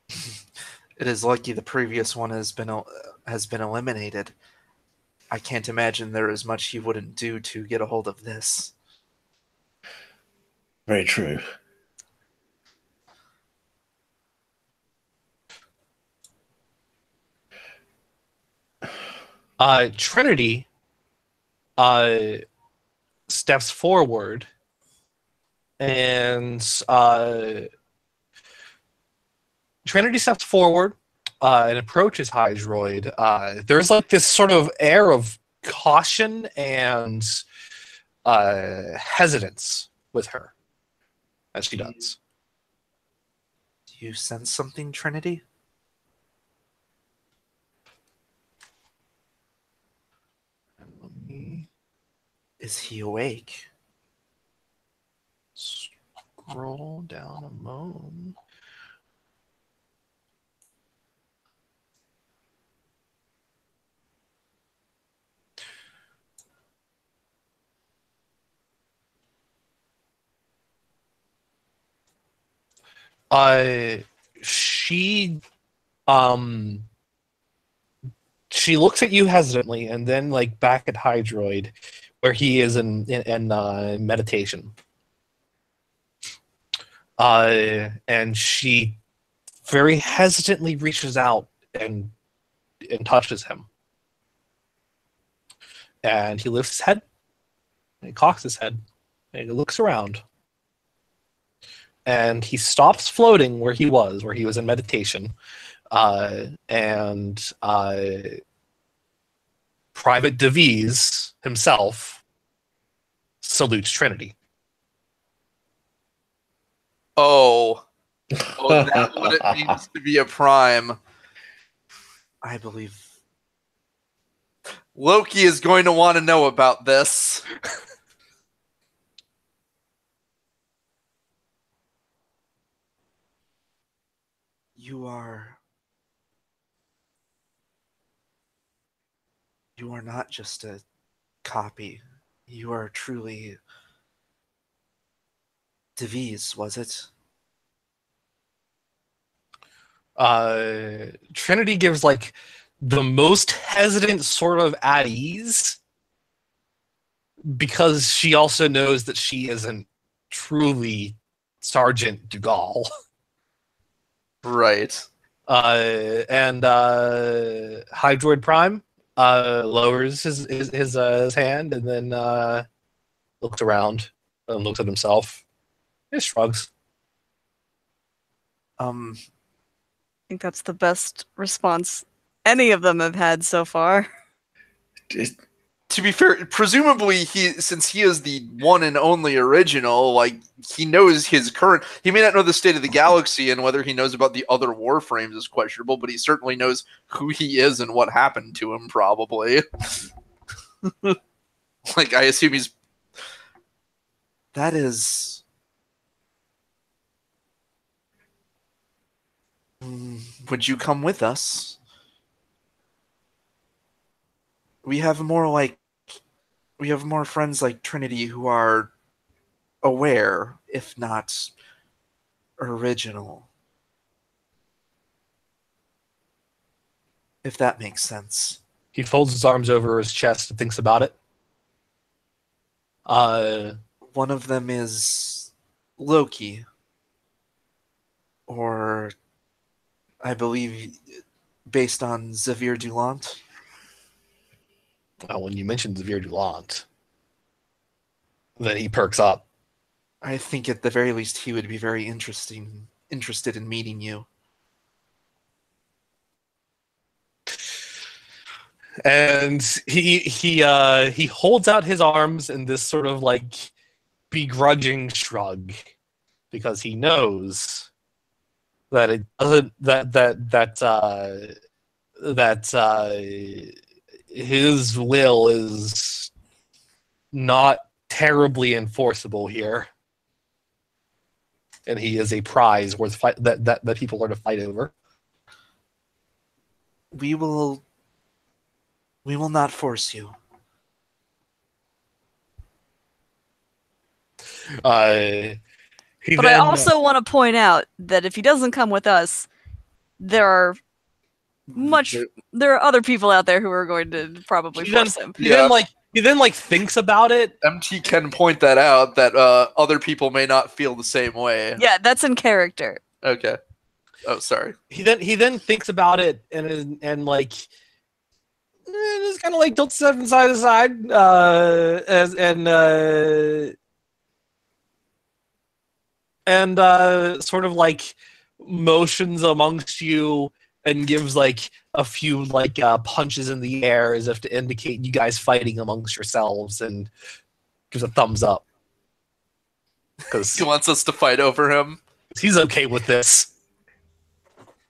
It is lucky the previous one has been eliminated. I can't imagine there is much he wouldn't do to get a hold of this.
Very true.
Trinity steps forward and and approaches Hydroid. There's like this sort of air of caution and hesitance with her as she does.
Do you sense something, Trinity? Is he awake?
Scroll down a moment. She looks at you hesitantly and then like back at Hydroid where he is in meditation. And she very hesitantly reaches out and touches him. And he lifts his head, and he cocks his head, and he looks around. And he stops floating where he was in meditation. And Private DeVise himself salutes Trinity.
Oh, that's what it means to be a prime. I believe Loki is going to want to know about this. You are not just a copy. You are truly DeVise, was it?
Trinity gives like the most hesitant sort of at ease because she also knows that she isn't truly Sergeant Dugal.
Right.
And Hydroid Prime lowers his hand and then looks around and looks at himself. He shrugs.
I think that's the best response any of them have had so far.
To be fair, presumably since he is the one and only original, like he knows his current. He may not know the state of the galaxy, and whether he knows about the other Warframes is questionable. But he certainly knows who he is and what happened to him. Probably, like I assume he's. That is. Would you come with us? We have more friends like Trinity who are aware, if not original. If that makes sense.
He folds his arms over his chest and thinks about it.
One of them is Loki. Or, I believe, based on Xavier Dulont.
When you mentioned Xavier Dulont, then he perks up.
I think at the very least he would be very interested in meeting you.
And he holds out his arms in this sort of like begrudging shrug, because he knows that it doesn't that his will is not terribly enforceable here, and he is a prize worth fight that people are to fight over.
We will not force you.
I also want to point out that if he doesn't come with us, there are other people out there who are going to probably force him.
He then thinks about it.
MT can point that out, that other people may not feel the same way.
Yeah, that's in character.
Okay. Oh, sorry.
He then thinks about it and like just kind of like tilts his head from side to side, and sort of like motions amongst you and gives like a few like punches in the air as if to indicate you guys fighting amongst yourselves, and gives a thumbs up because
he wants us to fight over him.
He's okay with this.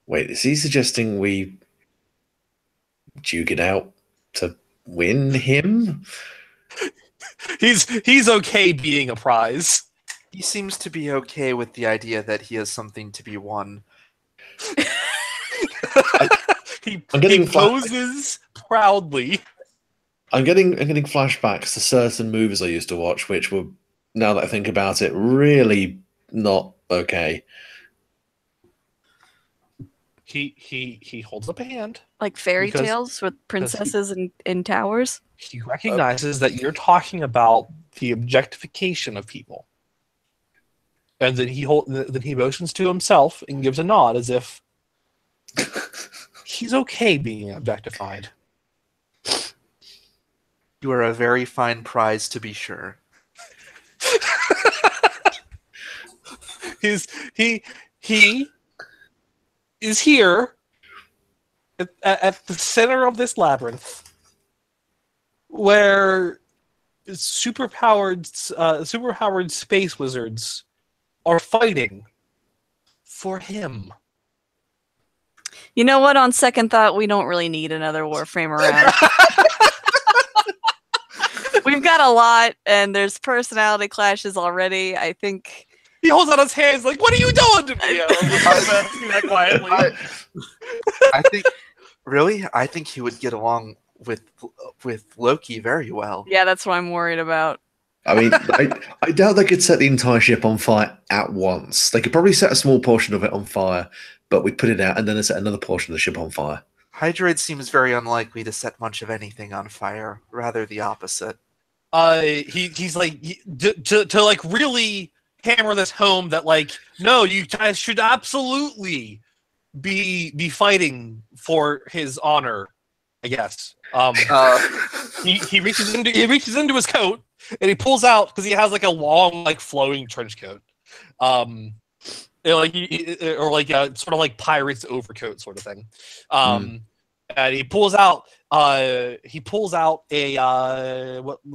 Wait, is he suggesting we duke it out to win him?
He's okay being a prize.
He seems to be okay with the idea that he has something to be won.
He poses proudly.
I'm getting flashbacks to certain movies I used to watch, which were, now that I think about it, really not okay.
He holds up a hand.
Like fairy tales with princesses in towers?
He recognizes that you're talking about the objectification of people. And then he motions to himself and gives a nod as if he's okay being objectified.
You are a very fine prize, to be sure.
He is here at the center of this labyrinth, where superpowered space wizards are fighting for him.
You know what? On second thought, we don't really need another Warframe around. We've got a lot, and there's personality clashes already. I think
he holds out his hands like, "What are you doing to me?" I'm asking that quietly.
I think he would get along with Loki very well.
Yeah, that's what I'm worried about.
I mean, I doubt they could set the entire ship on fire at once. They could probably set a small portion of it on fire, but we put it out and then set another portion of the ship on fire.
Hydroid seems very unlikely to set much of anything on fire. Rather the opposite.
He's like to like really hammer this home that like, no, you guys should absolutely be fighting for his honor, I guess. He reaches into his coat and he pulls out, because he has like a long like flowing trench coat, sort of like pirate's overcoat sort of thing. And he pulls out a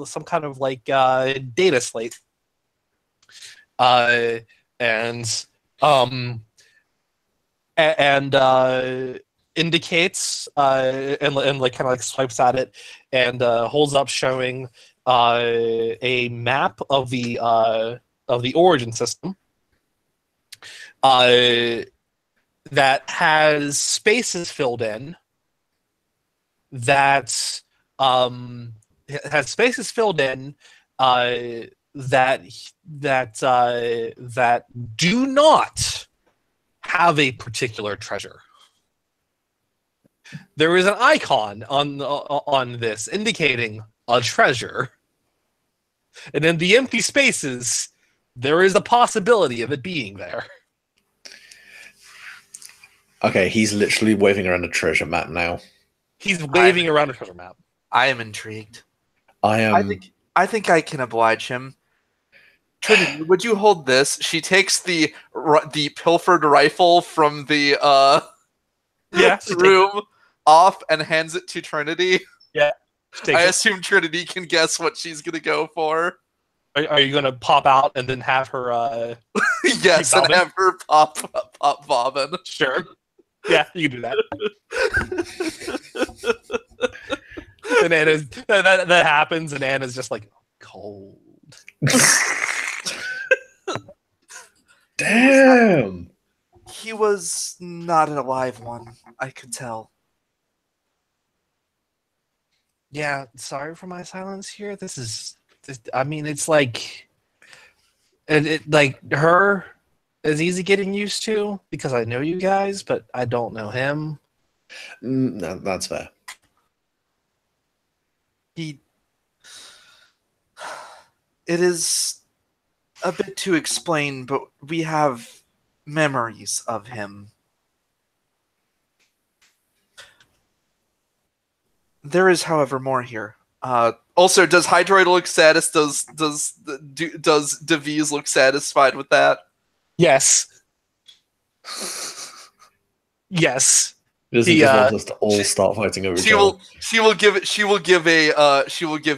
some kind of like data slate, and indicates and like kind of like swipes at it and holds up, showing a map of the origin system that has spaces filled in that that do not have a particular treasure. There is an icon on this indicating a treasure. And in the empty spaces, there is a possibility of it being there.
Okay, he's literally waving around a treasure map now.
He's waving around a treasure map.
I am intrigued.
I am.
I think I can oblige him. Trinity, would you hold this? She takes the pilfered rifle from the room off and hands it to Trinity.
Yeah.
I assume Trinity can guess what she's gonna go for.
Are you gonna pop out and then have her?
Yes, and have her pop bobbin.
Sure. Yeah, you can do that. And Anna's that happens, and Anna's just like cold.
Damn.
He was not a live one. I could tell.
Yeah, sorry for my silence here. I mean, it's like, like her is easy getting used to because I know you guys, but I don't know him.
No, that's fair.
It is a bit to explain, but we have memories of him. There is, however, more here. Also, does Hydroid look satisfied? Does Devise look satisfied with that?
Yes. Yes.
He just wants us to all start fighting over each other.
She will give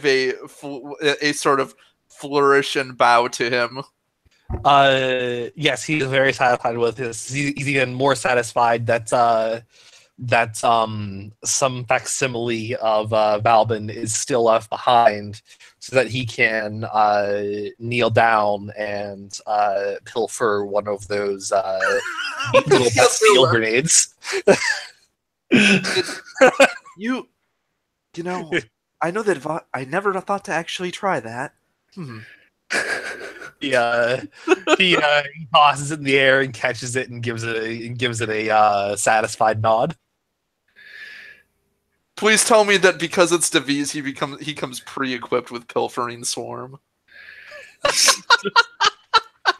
a sort of flourish and bow to him.
Yes, he is very satisfied with this. He's even more satisfied that some facsimile of Valbin is still left behind, so that he can kneel down and pilfer one of those little steel grenades.
You know, I know that I never thought to actually try that.
He tosses it in the air and catches it and gives it a satisfied nod.
Please tell me that because it's Devise, he comes pre-equipped with Pilfering Swarm.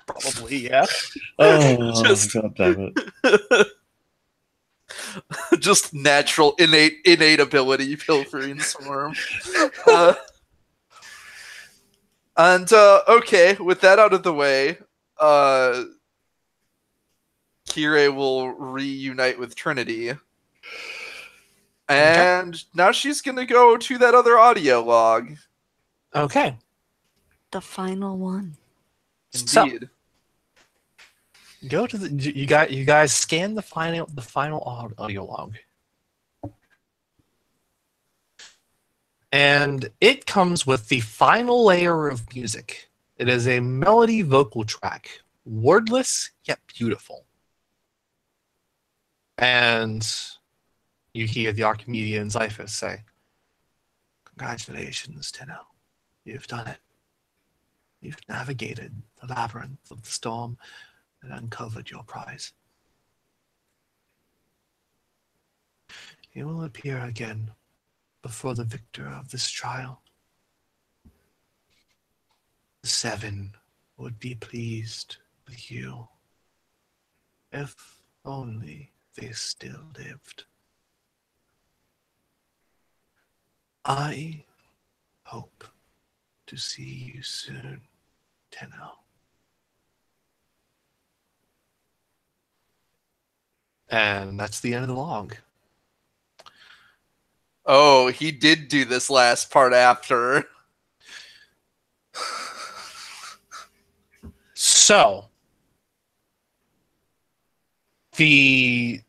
Probably, yeah.
Oh, God damn it.
Just natural, innate ability, Pilfering Swarm. Okay, with that out of the way, Kirei will reunite with Trinity. And now she's going to go to that other audio log.
Okay.
The final one.
Indeed.
So, go to you guys scan the final audio log. And it comes with the final layer of music. It is a melody vocal track, wordless yet beautiful. And you hear the Archimedean Xiphus say, "Congratulations, Tenno. You've done it. You've navigated the labyrinth of the storm and uncovered your prize. You will appear again before the victor of this trial. The Seven would be pleased with you, if only they still lived. I hope to see you soon, Tenno." And that's the end of the log.
Oh, he did do this last part after.
So, the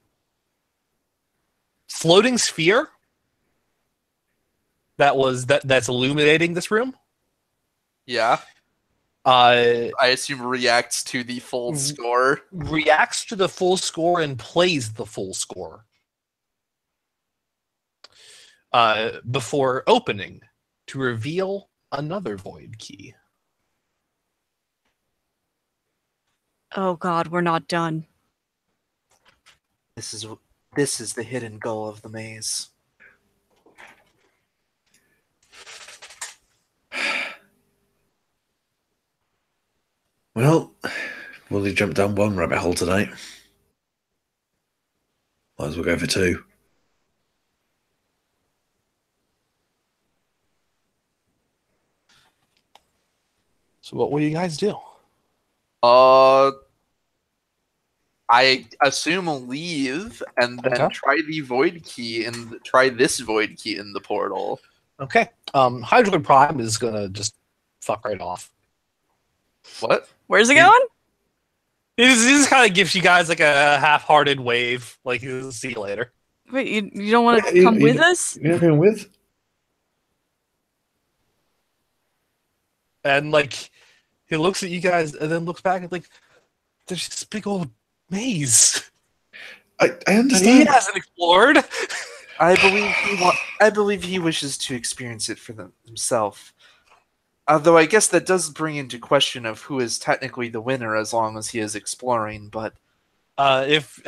floating sphere that's illuminating this room.
Yeah. I assume reacts to the full score.
Reacts to the full score and plays the full score. Before opening to reveal another void key.
Oh God, we're not done.
This is the hidden goal of the maze.
Well, we'll only jump down one rabbit hole tonight. Might as well go for two.
So what will you guys do?
I assume leave and then try the void key and try this void key in the portal.
Okay. Hydroid Prime is gonna just fuck right off.
What?
Where's it going?
He just kind of gives you guys like a half-hearted wave, like he'll see you later.
Wait, you don't want to come with us?
You're not going with?
And like he looks at you guys and then looks back and like, there's this big old maze.
I understand.
He hasn't explored.
I believe he wishes to experience it for himself. Although I guess that does bring into question of who is technically the winner as long as he is exploring. But
if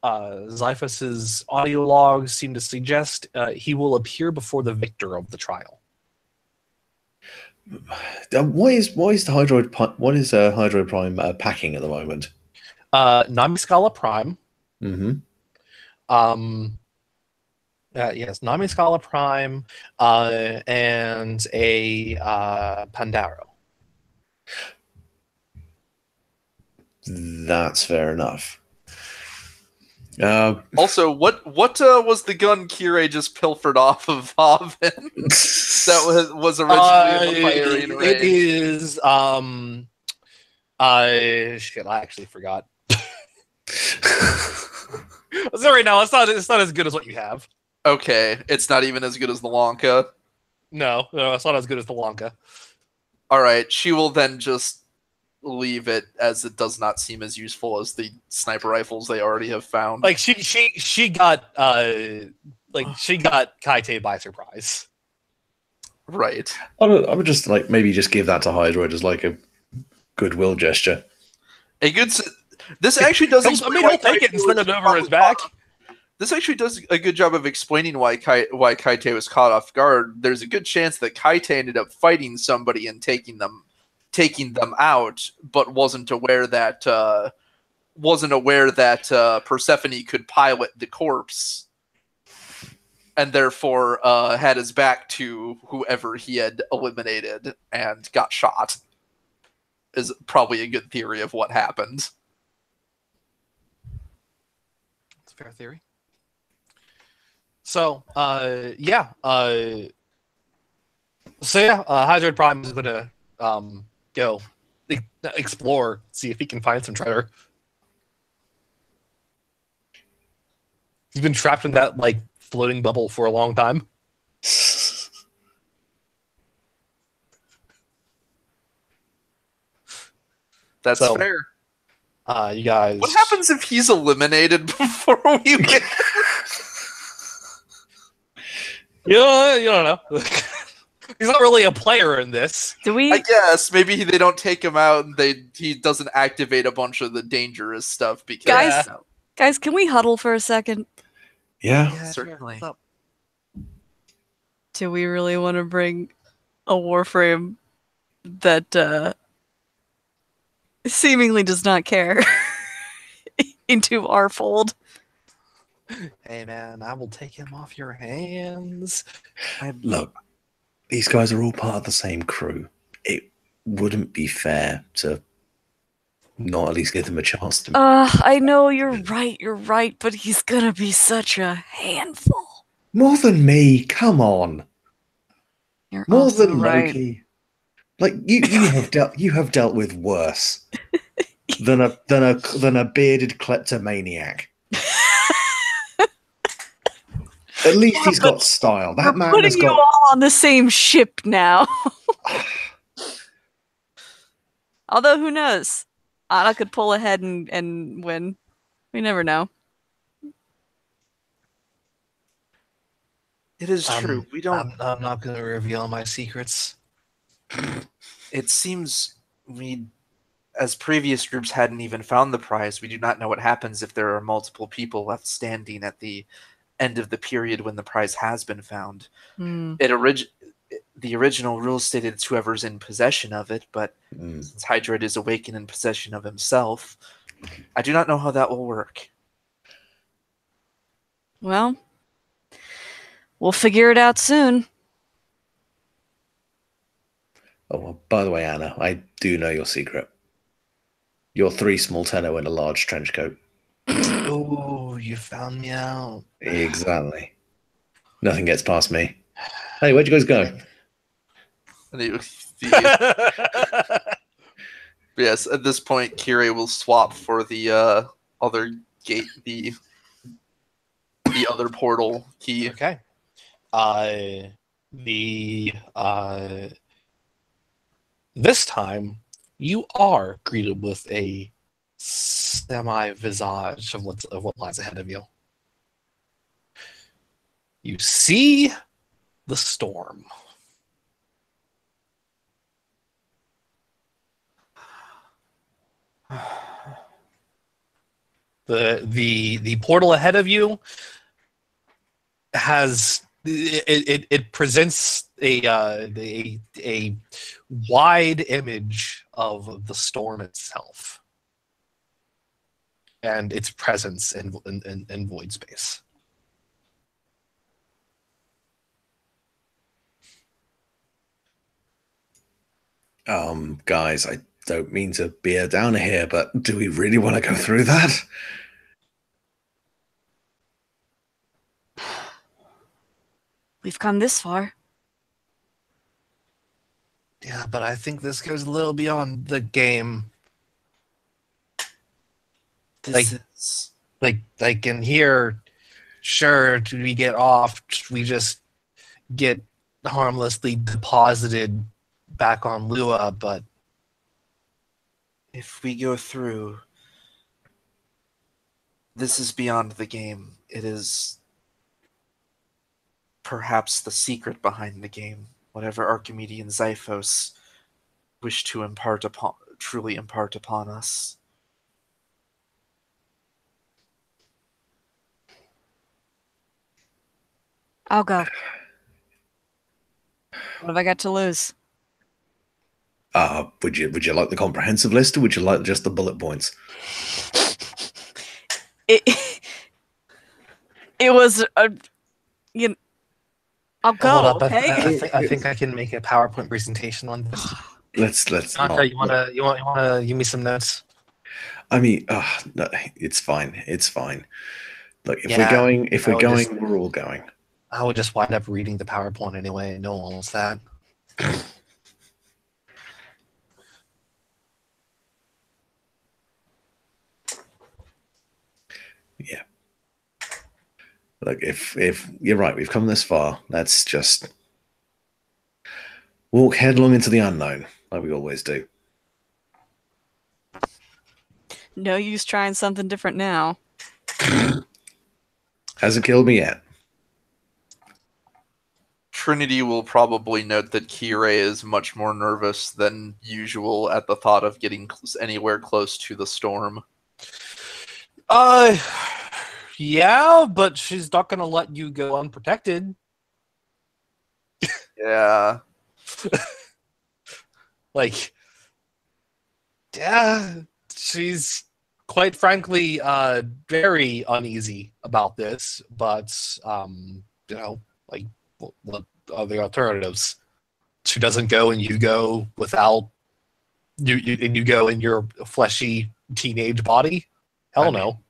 Zyphus's audio logs seem to suggest, he will appear before the victor of the trial.
What is Hydroid Prime packing at the moment?
Nami-Scala Prime.
Mm-hmm.
Yes, Nami-Scala Prime, and a Pandaro.
That's fair enough.
Also, what was the gun Kirei just pilfered off of Hobbin that was originally in the firing range?
It is shit, I actually forgot. Sorry, no, it's not as good as what you have.
Okay, it's not even as good as the Lanka.
No, it's not as good as the Lanka.
All right, she will then just leave it, as it does not seem as useful as the sniper rifles they already have found.
Like she got Kaite by surprise.
Right.
I would just like maybe just give that to Hydroid as like a goodwill gesture.
This actually doesn't.
I mean, he'll take it and send it over his back.
This actually does a good job of explaining why Kaite was caught off guard. There's a good chance that Kaite ended up fighting somebody and taking them out, but wasn't aware that Persephone could pilot the corpse, and therefore had his back to whoever he had eliminated and got shot. Is probably a good theory of what happened.
It's a fair theory. So, Hydroid Prime is going to go explore, see if he can find some treasure. He's been trapped in that like floating bubble for a long time.
That's fair.
You guys.
What happens if he's eliminated before we win?
You don't know. He's not really a player in this.
I guess maybe they don't take him out and he doesn't activate a bunch of the dangerous stuff because
guys, can we huddle for a second?
Yeah,
certainly.
Do we really want to bring a Warframe that seemingly does not care into our fold?
Hey man, I will take him off your hands.
Look, these guys are all part of the same crew. It wouldn't be fair to not at least give them a chance to.
I know you're right, but he's gonna be such a handful.
More than me, come on.
You're
more
also
than Loki.
Right.
Like you have dealt with worse than a bearded kleptomaniac. At least he's got style. That man has got.
Putting you all on the same ship now. Although, who knows? Anna could pull ahead and win. We never know.
It is true. We don't.
I'm not going to reveal my secrets.
It seems we as previous groups hadn't even found the prize, we do not know what happens if there are multiple people left standing at the end of the period when the prize has been found. The original rules stated it's whoever's in possession of it, but since Hydroid is awakened in possession of himself, I do not know how that will work.
Well, we'll figure it out soon.
Oh, well, by the way, Anna, I do know your secret. You're 3 small tenno in a large trench coat.
Oh, you found me out.
Exactly. Nothing gets past me. Hey, where'd you guys go?
Yes, at this point, Kirei will swap for the other gate, the other portal key.
Okay. This time, you are greeted with a semi-visage of what lies ahead of you. You see the storm. The portal ahead of you has it presents a wide image of the storm itself and its presence in void space.
Guys, I don't mean to be a downer here, but do we really want to go through that?
We've come this far.
Yeah, but I think this goes a little beyond the game. Like in here, sure, we get off, we just get harmlessly deposited back on Lua, but
if we go through, this is beyond the game. It is perhaps the secret behind the game. Whatever Archimedean Xiphos wish to truly impart upon us.
I'll go. What have I got to lose?
Would you like the comprehensive list, or would you like just the bullet points?
It was a I'll go.
Hold up,
okay.
I think I can make a PowerPoint presentation on this.
Let's
Andre, you wanna give me some notes?
I mean, no, it's fine. It's fine. Look, if we're going, we're all going.
I would just wind up reading the PowerPoint anyway. No one wants that.
Yeah. Look, if you're right, we've come this far. Let's just walk headlong into the unknown, like we always do.
No use trying something different now.
Hasn't killed me yet.
Trinity will probably note that Kirei is much more nervous than usual at the thought of getting anywhere close to the storm.
Yeah, but she's not gonna let you go unprotected.
Yeah.
Like, yeah, she's quite frankly very uneasy about this, but like, what are the alternatives? She doesn't go and you go without and you go in your fleshy teenage body? Hell no.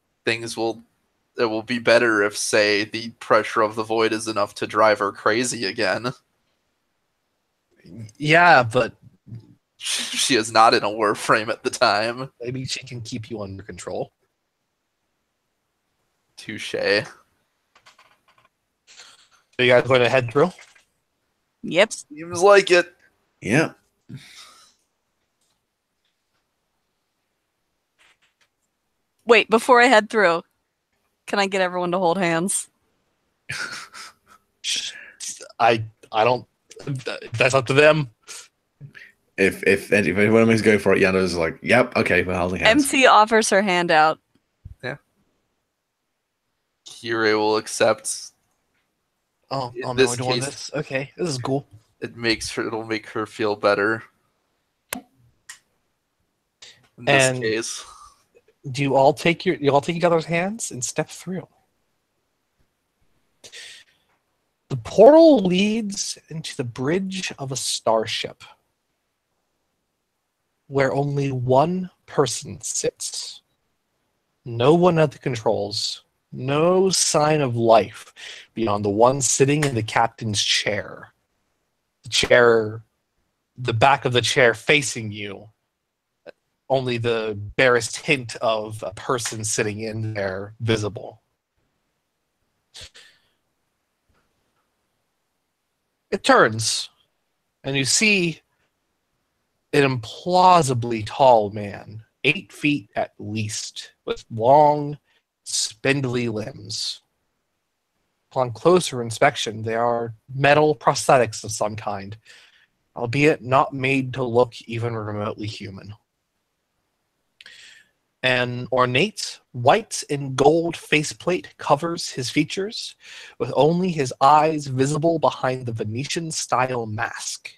It will be better if, say, the pressure of the void is enough to drive her crazy again.
Yeah, but
she is not in a Warframe at the time.
Maybe she can keep you under control.
Touche.
So you guys going to head through?
Yep.
Seems like it.
Yeah.
Wait, before I head through, can I get everyone to hold hands?
I don't. That's up to them.
If anyone is going for it, Yano's like, yep, okay, we're holding hands.
MT offers her hand out.
Kirei will accept.
Oh,
In
no,
this
we're doing
case-
this. Okay, this is cool.
It'll make her feel better. In this
And-
case.
Do you all take each other's hands and step through? The portal leads into the bridge of a starship, where only one person sits. No one at the controls. No sign of life beyond the one sitting in the captain's chair. The back of the chair facing you. Only the barest hint of a person sitting in there visible. It turns, and you see an implausibly tall man, 8 feet at least, with long, spindly limbs. Upon closer inspection, they are metal prosthetics of some kind, albeit not made to look even remotely human. An ornate white and gold faceplate covers his features, with only his eyes visible behind the Venetian-style mask.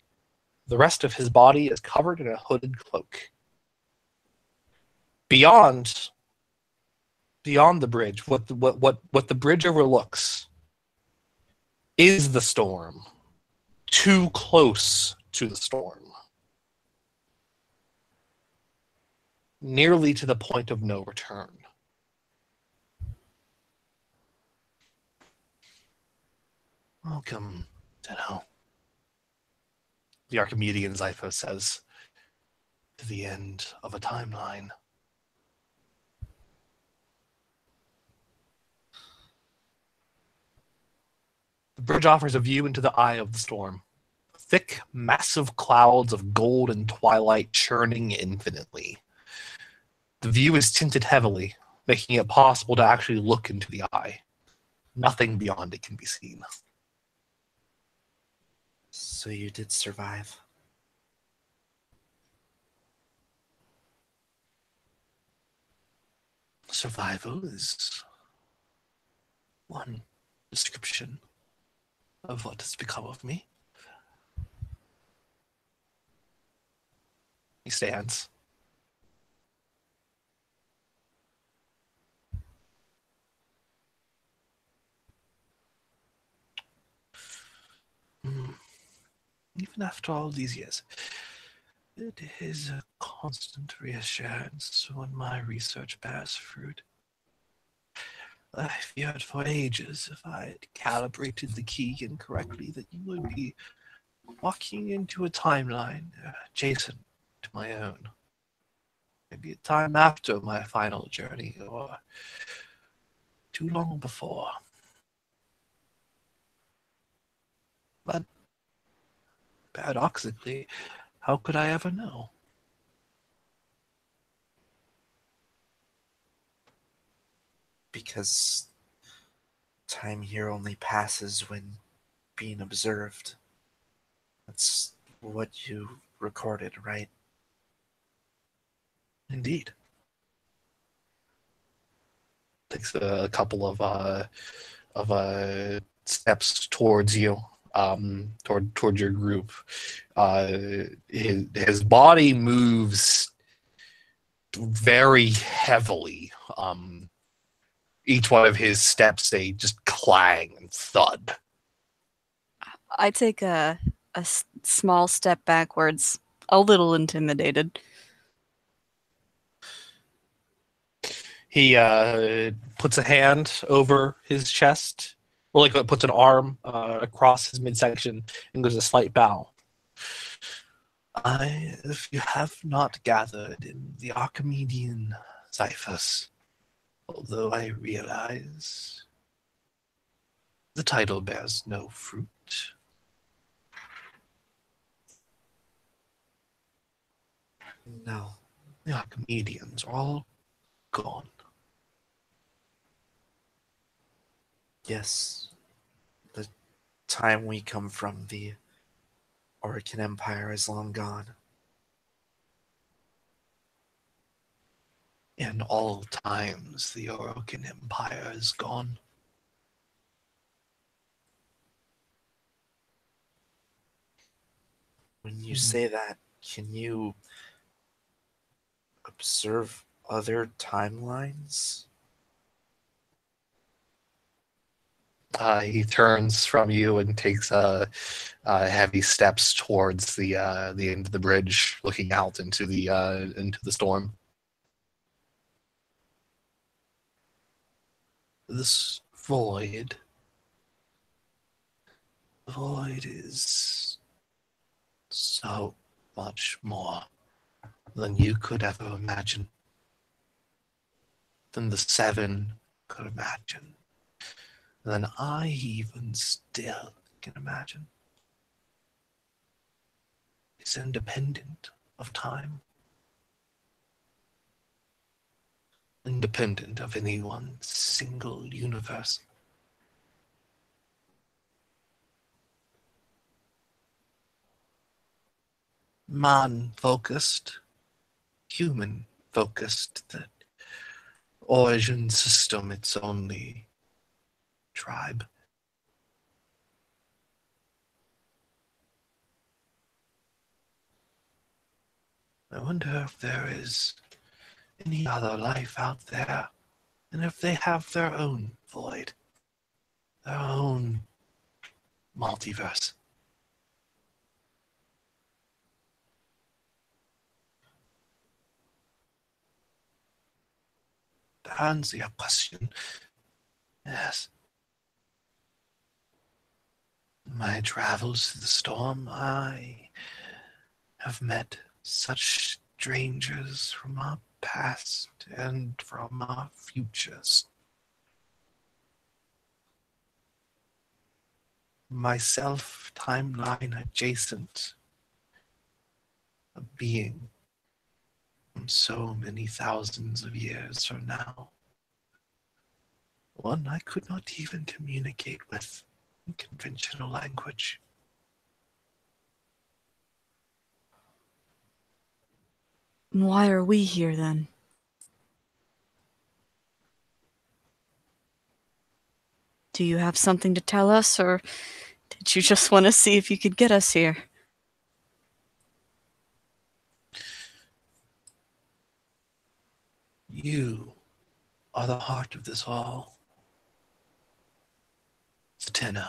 The rest of his body is covered in a hooded cloak. Beyond the bridge, what the bridge overlooks is the storm. Too close to the storm. Nearly to the point of no return. Welcome, Tenno. The Archimedean Zyphos says, to the end of a timeline. The bridge offers a view into the eye of the storm. Thick, massive clouds of gold and twilight churning infinitely. The view is tinted heavily, making it possible to actually look into the eye. Nothing beyond it can be seen.
So you did survive.
Survival is one description of what has become of me. He stands. Even after all these years, it is a constant reassurance when my research bears fruit. I feared for ages if I had calibrated the key incorrectly that you would be walking into a timeline adjacent to my own. Maybe a time after my final journey, or too long before. But paradoxically, how could I ever know?
Because time here only passes when being observed. That's what you recorded, right?
Indeed. Takes a couple of steps towards you, toward your group. His body moves very heavily. Each one of his steps, they just clang and thud.
I take a small step backwards, a little intimidated.
He puts a hand over his chest, or like puts an arm across his midsection, and gives a slight bow. If you have not gathered in the Archimedean Zyphos, although I realize the title bears no fruit.
No.
The Archimedeans are all gone.
Yes. The time we come from, the Orican Empire, is long gone.
In all times, the Orokin Empire is gone.
When you say that, can you observe other timelines?
He turns from you and takes heavy steps towards the end of the bridge, looking out into the storm. This void is so much more than you could ever imagine, than the seven could imagine, than I even still can imagine. It's independent of time, independent of any one single universe. Man-focused, human-focused, the origin system, its only tribe. I wonder if there is any other life out there, and if they have their own void, their own multiverse. To answer your question, yes. In my travels through the storm, I have met such strangers from our past and from our futures. Myself, timeline adjacent, a being from so many thousands of years from now. One I could not even communicate with in conventional language.
Why are we here then? Do you have something to tell us, or did you just want to see if you could get us here?
You are the heart of this all. It's 10-0.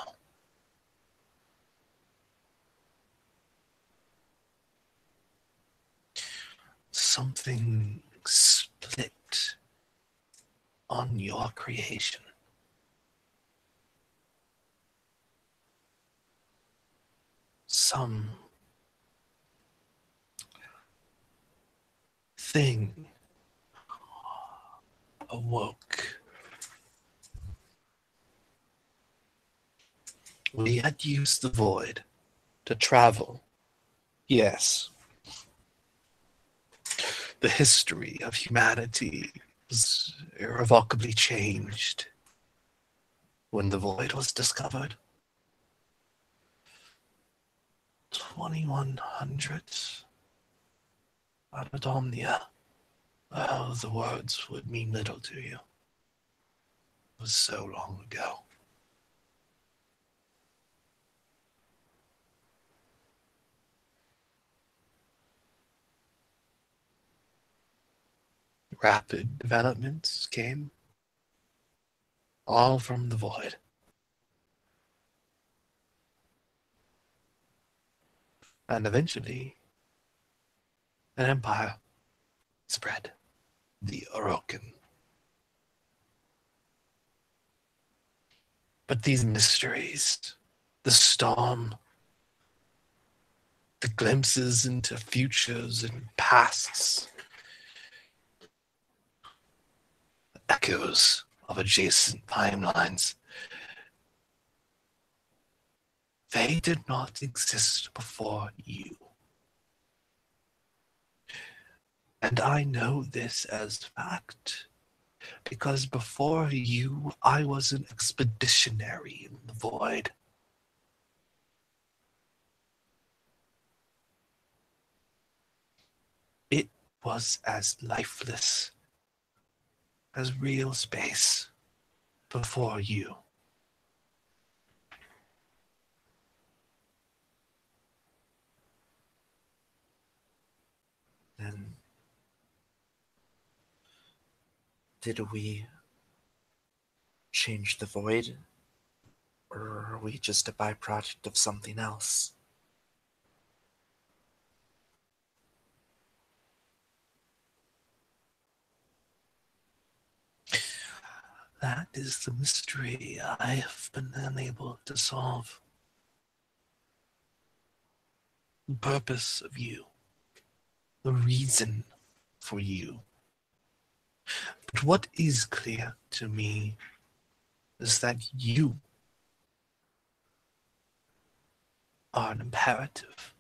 Something split on your creation. Some thing awoke. We had used the void to travel. Yes. The history of humanity was irrevocably changed when the void was discovered. 2100 Anadomnia. Oh, the words would mean little to you. It was so long ago. Rapid developments came, all from the void. And eventually, an empire spread, the Orokin. But these mysteries, the storm, the glimpses into futures and pasts, the echoes of adjacent timelines, they did not exist before you. And I know this as fact, because before you, I was an expeditionary in the void. It was as lifeless as real space before you.
Then did we change the void? Or are we just a byproduct of something else?
That is the mystery I have been unable to solve. The purpose of you. The reason for you. But what is clear to me is that you are an imperative.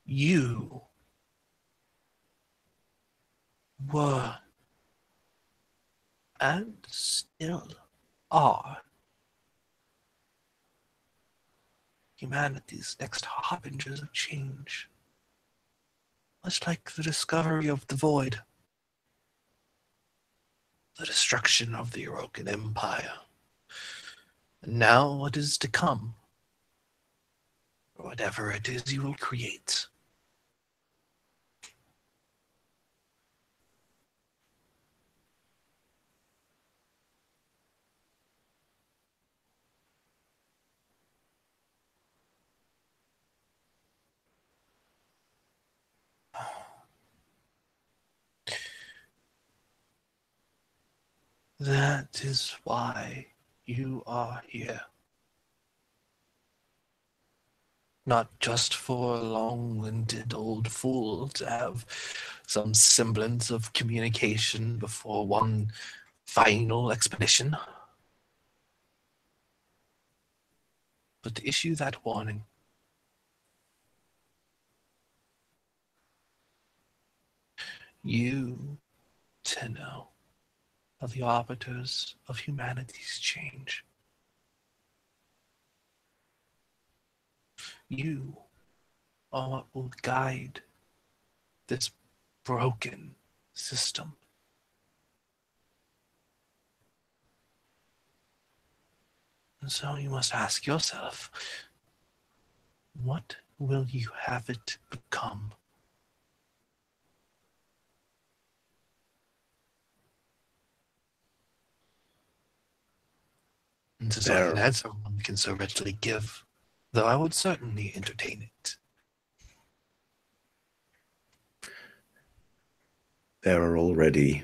You were and still are humanity's next harbingers of change. Much like the discovery of the void, the destruction of the Orokin Empire, and now what is to come, or whatever it is you will create. That is why you are here. Not just for a long-winded old fool to have some semblance of communication before one final expedition, but to issue that warning. You, Tenno, are the arbiters of humanity's change. You are what will guide this broken system. And so you must ask yourself, what will you have it become? And this is not an answer one can so readily give, though I would certainly entertain it.
There are already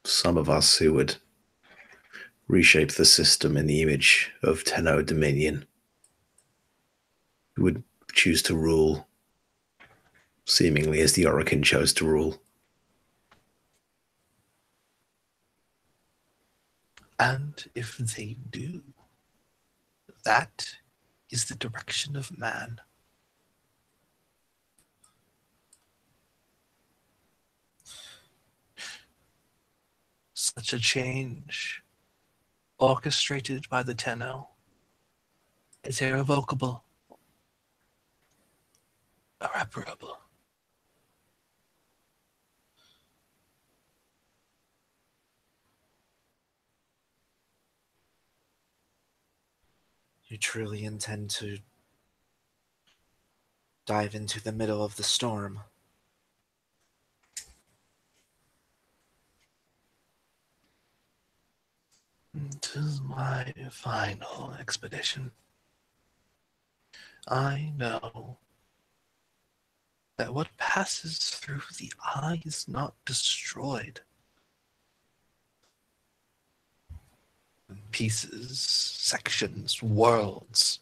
some of us who would reshape the system in the image of Tenno Dominion, who would choose to rule seemingly as the Orokin chose to rule.
And if they do, that is the direction of man. Such a change, orchestrated by the Tenno, is irrevocable, irreparable.
You truly intend to dive into the middle of the storm?
It is my final expedition. I know that what passes through the eye is not destroyed. Pieces, sections, worlds,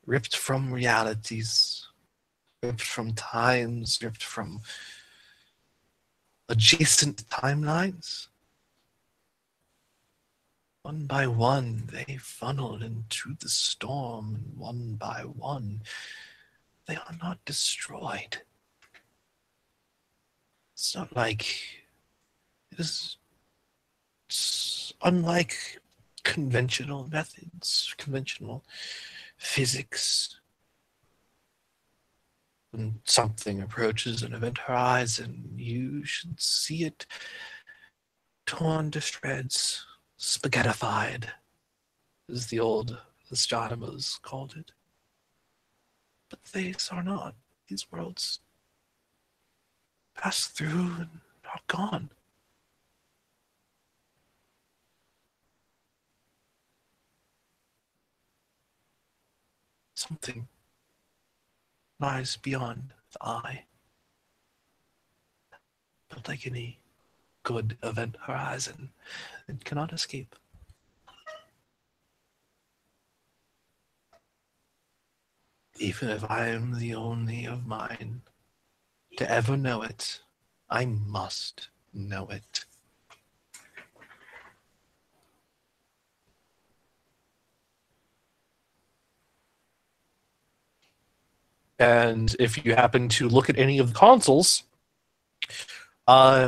ripped from realities, ripped from times, ripped from adjacent timelines. One by one, they funneled into the storm, and one by one, they are not destroyed. It's not like it is. It's unlike conventional methods, conventional physics. When something approaches an event horizon, you should see it torn to shreds, spaghettified, as the old astronomers called it. But these are not. These worlds pass through and are gone. Something lies beyond the eye. But like any good event horizon, it cannot escape. Even if I am the only of mine to ever know it, I must know it. And if you happen to look at any of the consoles,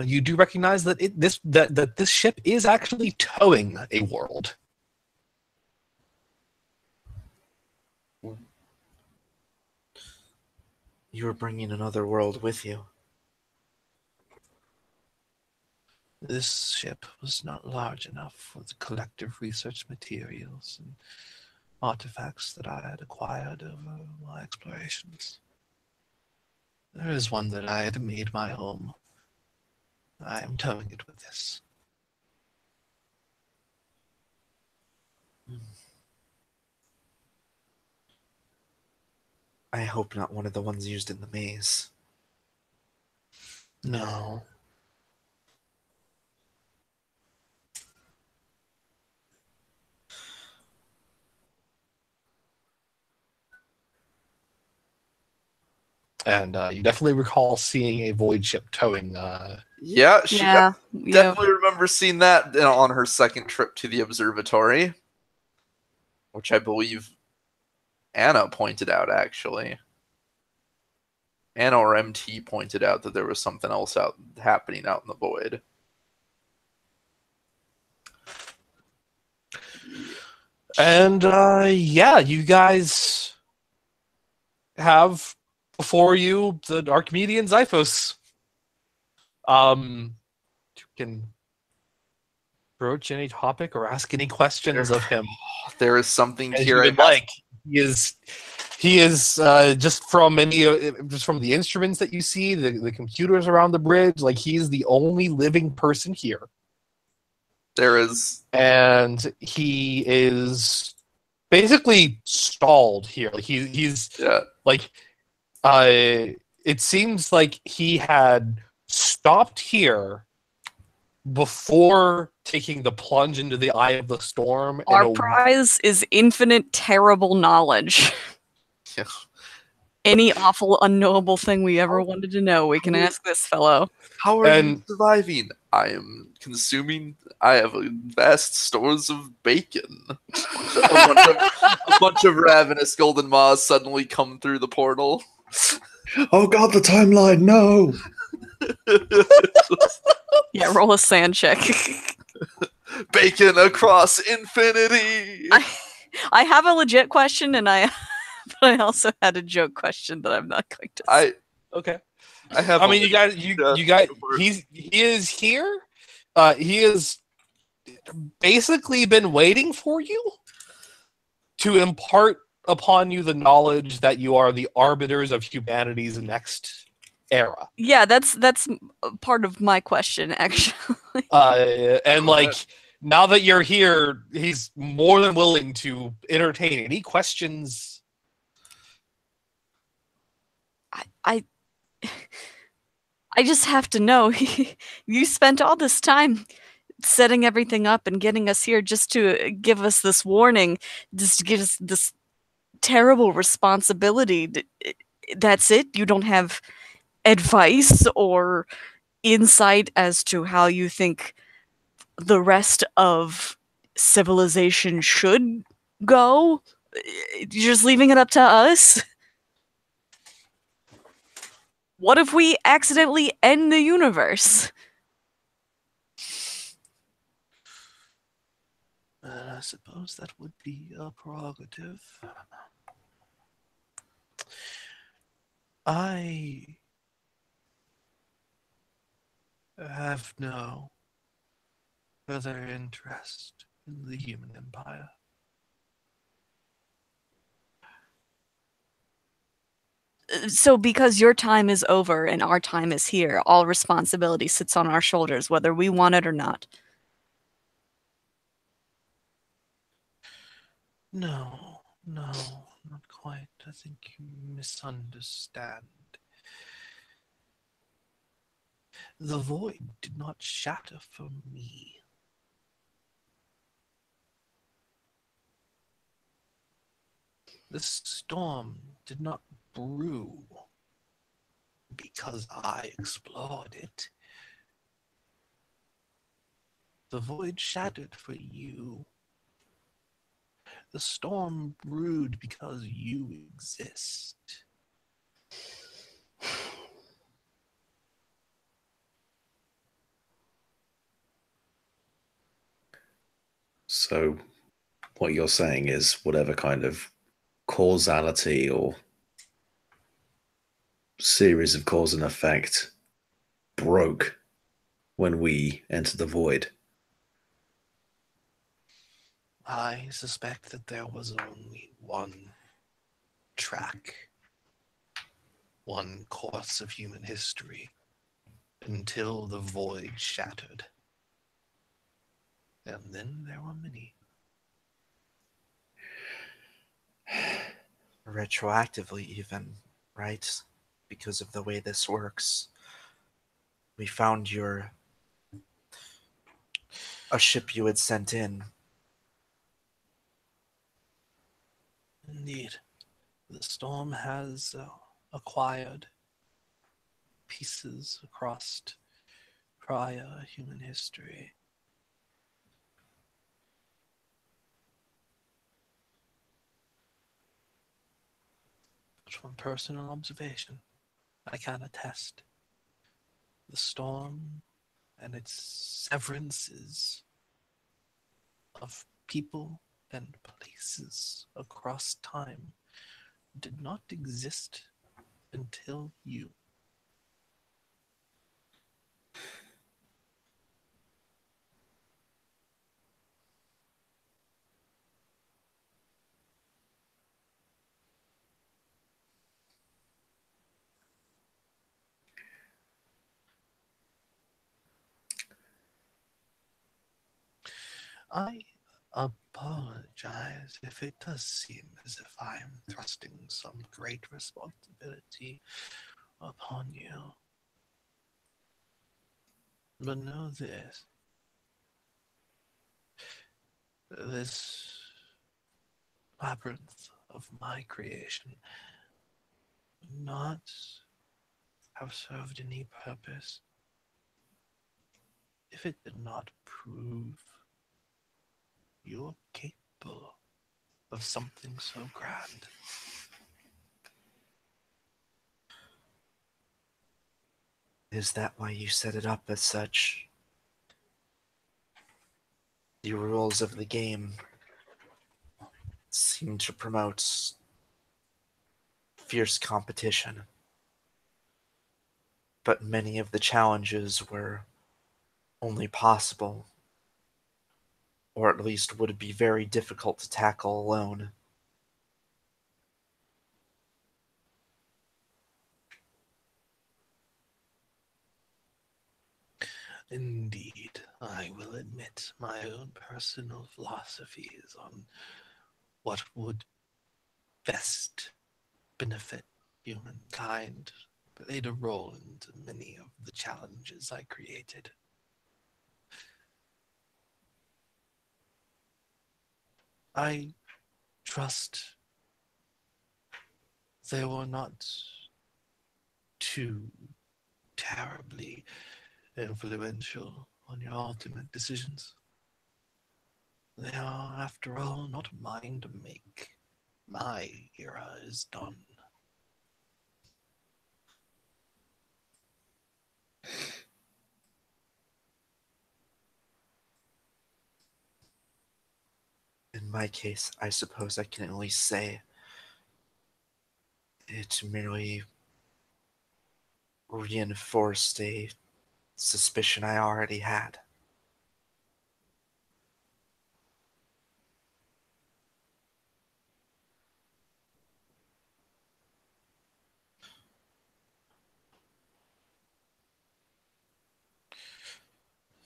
you do recognize that this ship is actually towing a world.
You were bringing another world with you.
This ship was not large enough for the collective research materials and artifacts that I had acquired over my explorations. There is one that I had made my home. I am towing it with this.
I hope not one of the ones used in the maze.
No. And you definitely recall seeing a void ship towing.
Yeah,
Yeah.
definitely remember seeing that on her second trip to the observatory, which I believe Anna pointed out, actually. Anna or MT pointed out that there was something else happening out in the void.
And yeah, you guys have before you the Archimedean Xiphos. You can broach any topic or ask any questions of him.
There is something
as
here
you
I
would like. He is just from the instruments that you see, the computers around the bridge. Like, he's the only living person here.
There is,
and he is basically stalled here. Like he's like, it seems like he had stopped here before taking the plunge into the eye of the storm.
Our prize is infinite terrible knowledge.
Yeah.
Any awful unknowable thing we ever wanted to know, we can ask this fellow.
How are you surviving? I am consuming. I have vast stores of bacon. a bunch of ravenous golden maws suddenly come through the portal.
Oh god, the timeline! No.
Yeah, roll a sand check.
Bacon across infinity.
I have a legit question, and but I also had a joke question that I'm not going to say.
Okay.
I
mean, you guys. He is here. He has basically been waiting for you to impart upon you the knowledge that you are the arbiters of humanity's next era.
Yeah, that's part of my question, actually.
And like, now that you're here, he's more than willing to entertain any questions.
I just have to know. You spent all this time setting everything up and getting us here just to give us this warning, just to give us this terrible responsibility. That's it? You don't have advice or insight as to how you think the rest of civilization should go? You're just leaving it up to us? What if we accidentally end the universe?
I suppose that would be a prerogative. I have no further interest in the human empire.
So because your time is over and our time is here, all responsibility sits on our shoulders, whether we want it or not.
No, no, not quite. I think you misunderstand. The void did not shatter for me. The storm did not brew because I explored it. The void shattered for you. The storm brewed because you exist.
So, what you're saying is whatever kind of causality or series of cause and effect broke when we entered the void.
I suspect that there was only one track, one course of human history, until the void shattered. And then there were many.
Retroactively, even, right? Because of the way this works. We found a ship you had sent in.
Indeed, the storm has acquired pieces across prior human history. But from personal observation, I can attest the storm and its severances of people and places across time did not exist until you. I apologize if it does seem as if I am thrusting some great responsibility upon you. But know this labyrinth of my creation would not have served any purpose if it did not prove you're capable of something so grand.
Is that why you set it up as such? The rules of the game seem to promote fierce competition, but many of the challenges were only possible, or at least would be very difficult to tackle alone.
Indeed, I will admit my own personal philosophies on what would best benefit humankind played a role into many of the challenges I created. I trust they were not too terribly influential on your ultimate decisions. They are, after all, not mine to make. My era is done.
In my case, I suppose I can at least say it merely reinforced a suspicion I already had.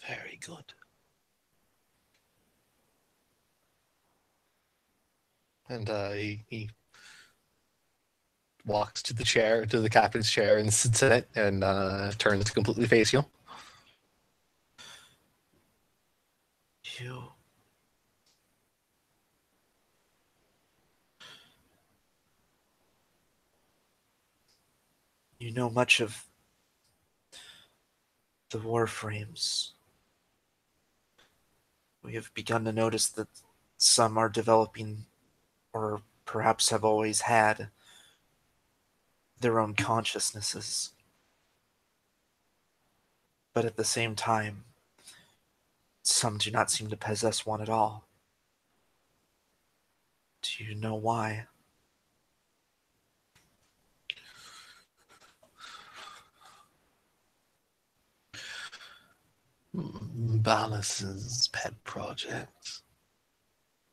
Very good. And he walks to the captain's chair, and sits in it, and turns to completely face you.
You know much of the Warframes. We have begun to notice that some are developing, or perhaps have always had, their own consciousnesses. But at the same time, some do not seem to possess one at all. Do you know why?
Balas's pet project.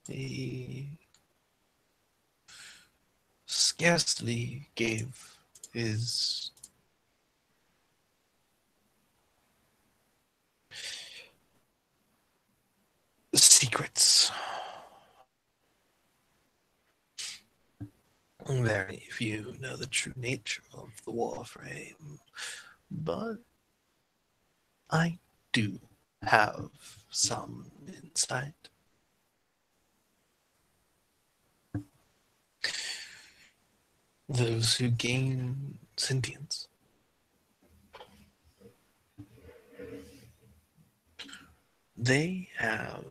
He scarcely gave his secrets. Very few know the true nature of the Warframe, but I do have some insight. Those who gain sentience they have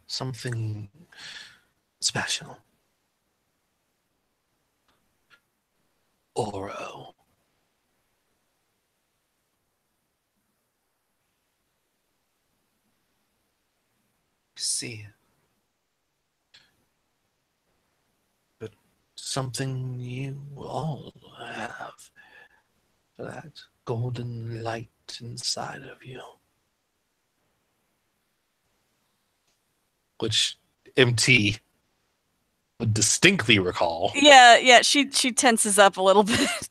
something special. Oro.
See. But
something you all have. That golden light inside of you. Which MT would distinctly recall.
Yeah, she tenses up a little bit.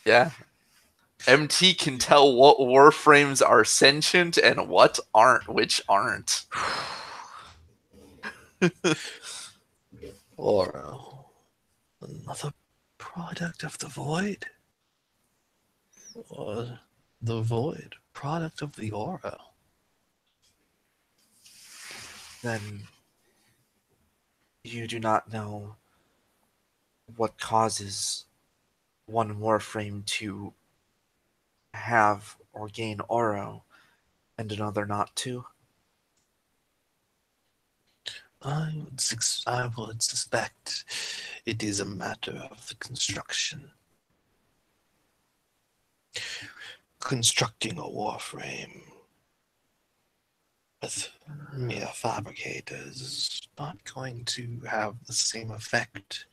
yeah. MT can tell what Warframes are sentient and what aren't, which aren't.
Oro. Another product of the void? Or the void product of the Oro?
Then you do not know what causes one Warframe to have or gain Oro and another not to?
I would suspect it is a matter of the construction. Constructing a Warframe with mere fabricators is not going to have the same effect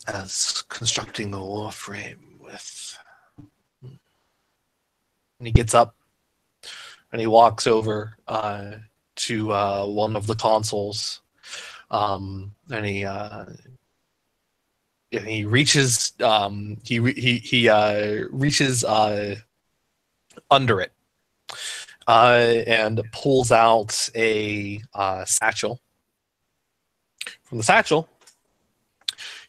as constructing a Warframe with. And he gets up and he walks over to one of the consoles, and he reaches reaches under it and pulls out a satchel. From the satchel,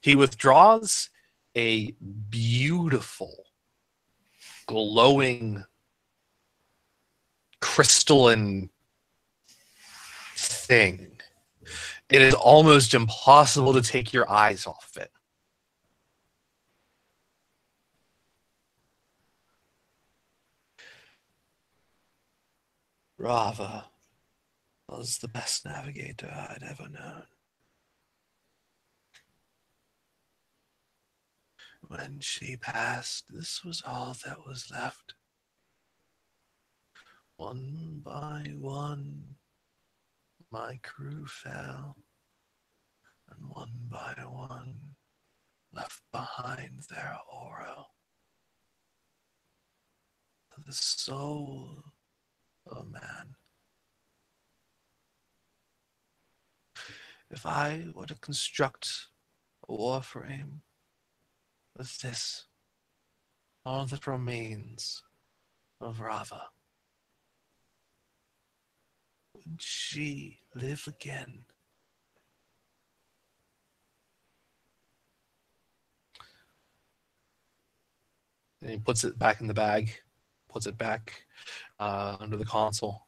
he withdraws a beautiful, glowing, crystalline thing. It is almost impossible to take your eyes off it. Rava was the best navigator I'd ever known. When she passed, this was all that was left. One by one, my crew fell. and one by one left behind their aura. The soul of a man. If I were to construct a warframe with this, all that remains of Rava, would she live again? And he puts it back in the bag, puts it back under the console.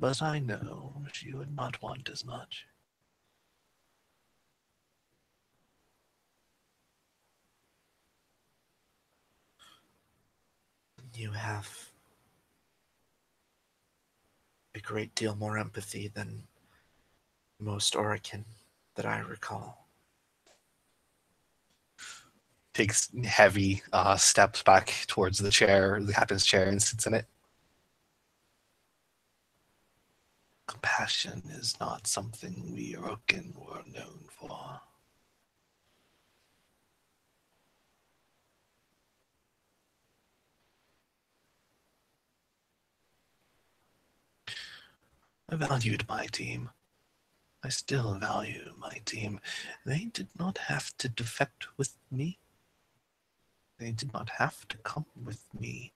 But I know she would not want as much.
You have a great deal more empathy than most Orokin that I recall.
Takes heavy steps back towards the chair, the captain's chair, and sits in it. Compassion is not something we Orokin were known for. I valued my team. I still value my team. They did not have to defect with me. They did not have to come with me.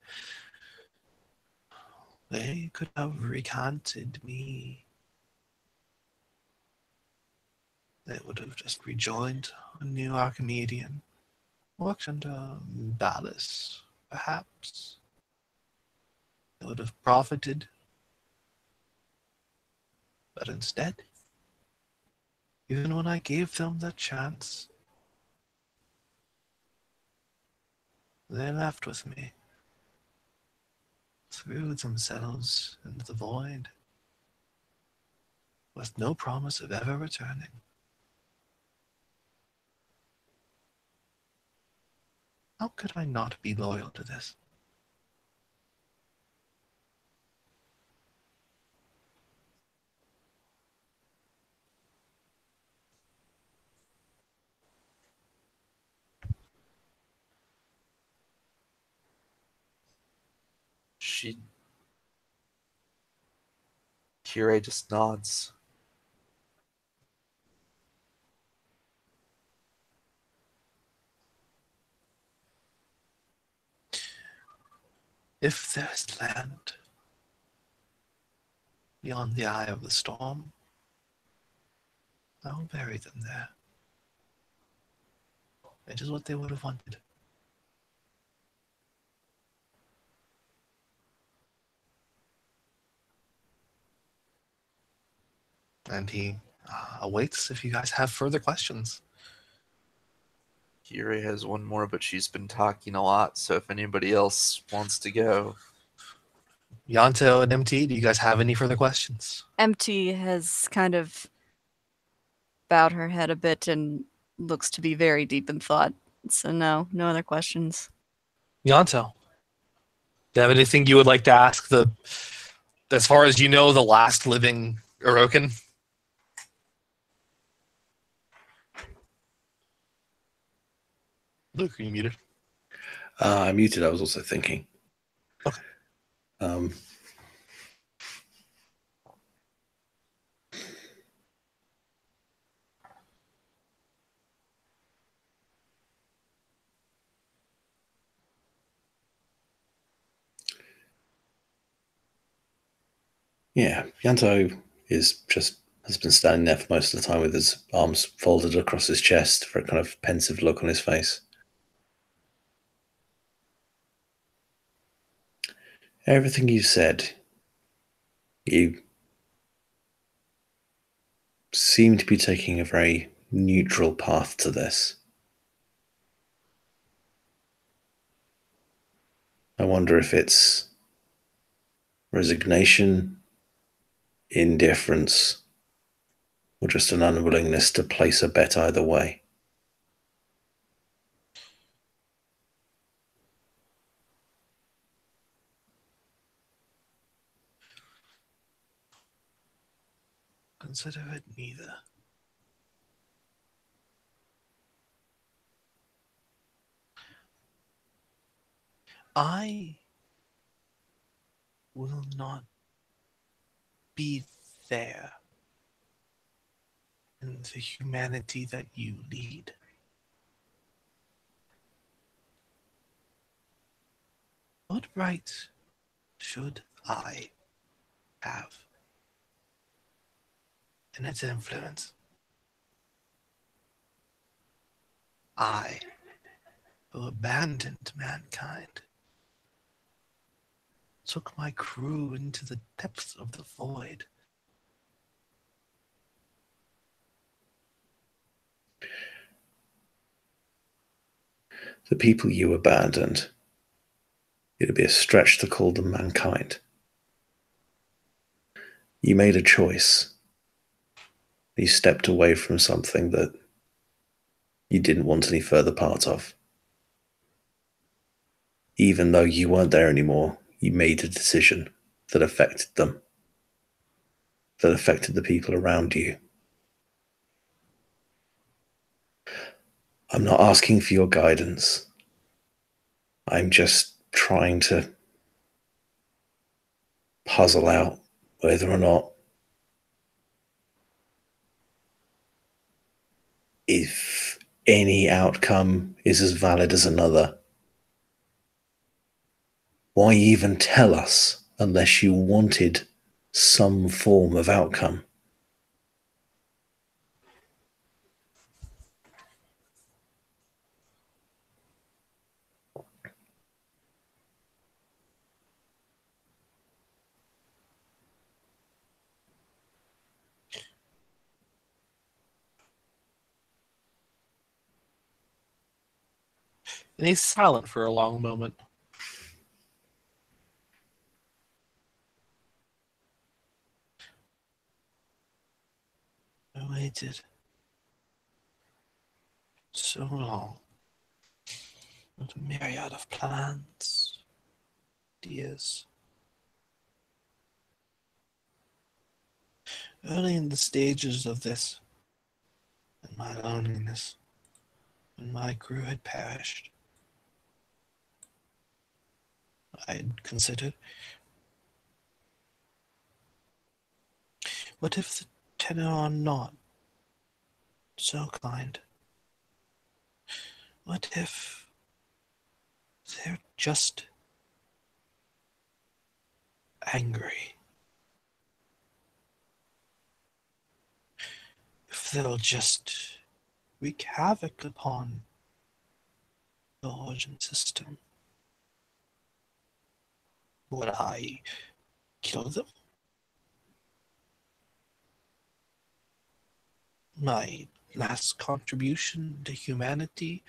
They could have recanted me. They would have just rejoined a new Archimedean. Worked under Dallas, perhaps. They would have profited. But instead, even when I gave them the chance, they left with me. Threw themselves into the void, with no promise of ever returning. How could I not be loyal to this?
Kira just nods.
If there is land beyond the eye of the storm, I will bury them there. It is what they would have wanted. And he awaits if you guys have further questions.
Kira has one more, but she's been talking a lot, so if anybody else wants to go.
Yanto and MT, do you guys have any further questions?
MT has kind of bowed her head a bit and looks to be very deep in thought. So no other questions.
Yanto, do you have anything you would like to ask as far as you know, the last living Orokin? Luke, are you muted?
I'm muted. I was also thinking.
Okay.
Yeah, Yanto has been standing there for most of the time with his arms folded across his chest for a kind of pensive look on his face. Everything you said, you seem to be taking a very neutral path to this. I wonder if it's resignation, indifference, or just an unwillingness to place a bet either way.
consider it neither. I will not be there in the humanity that you lead. What right should I have in its influence? I, who abandoned mankind, took my crew into the depths of the void.
The people you abandoned, it'd be a stretch to call them mankind. You made a choice. You stepped away from something that you didn't want any further part of. Even though you weren't there anymore, you made a decision that affected them, that affected the people around you. I'm not asking for your guidance. I'm just trying to puzzle out whether or not, if any outcome is as valid as another. Why even tell us unless you wanted some form of outcome?
And he's silent for a long moment. I waited so long with a myriad of plans, ideas. Early in the stages of this, in my loneliness, when my crew had perished, I had considered, what if the tenor are not so kind? What if they're just angry? If they'll just wreak havoc upon the origin system? Would I kill them? My last contribution to humanity,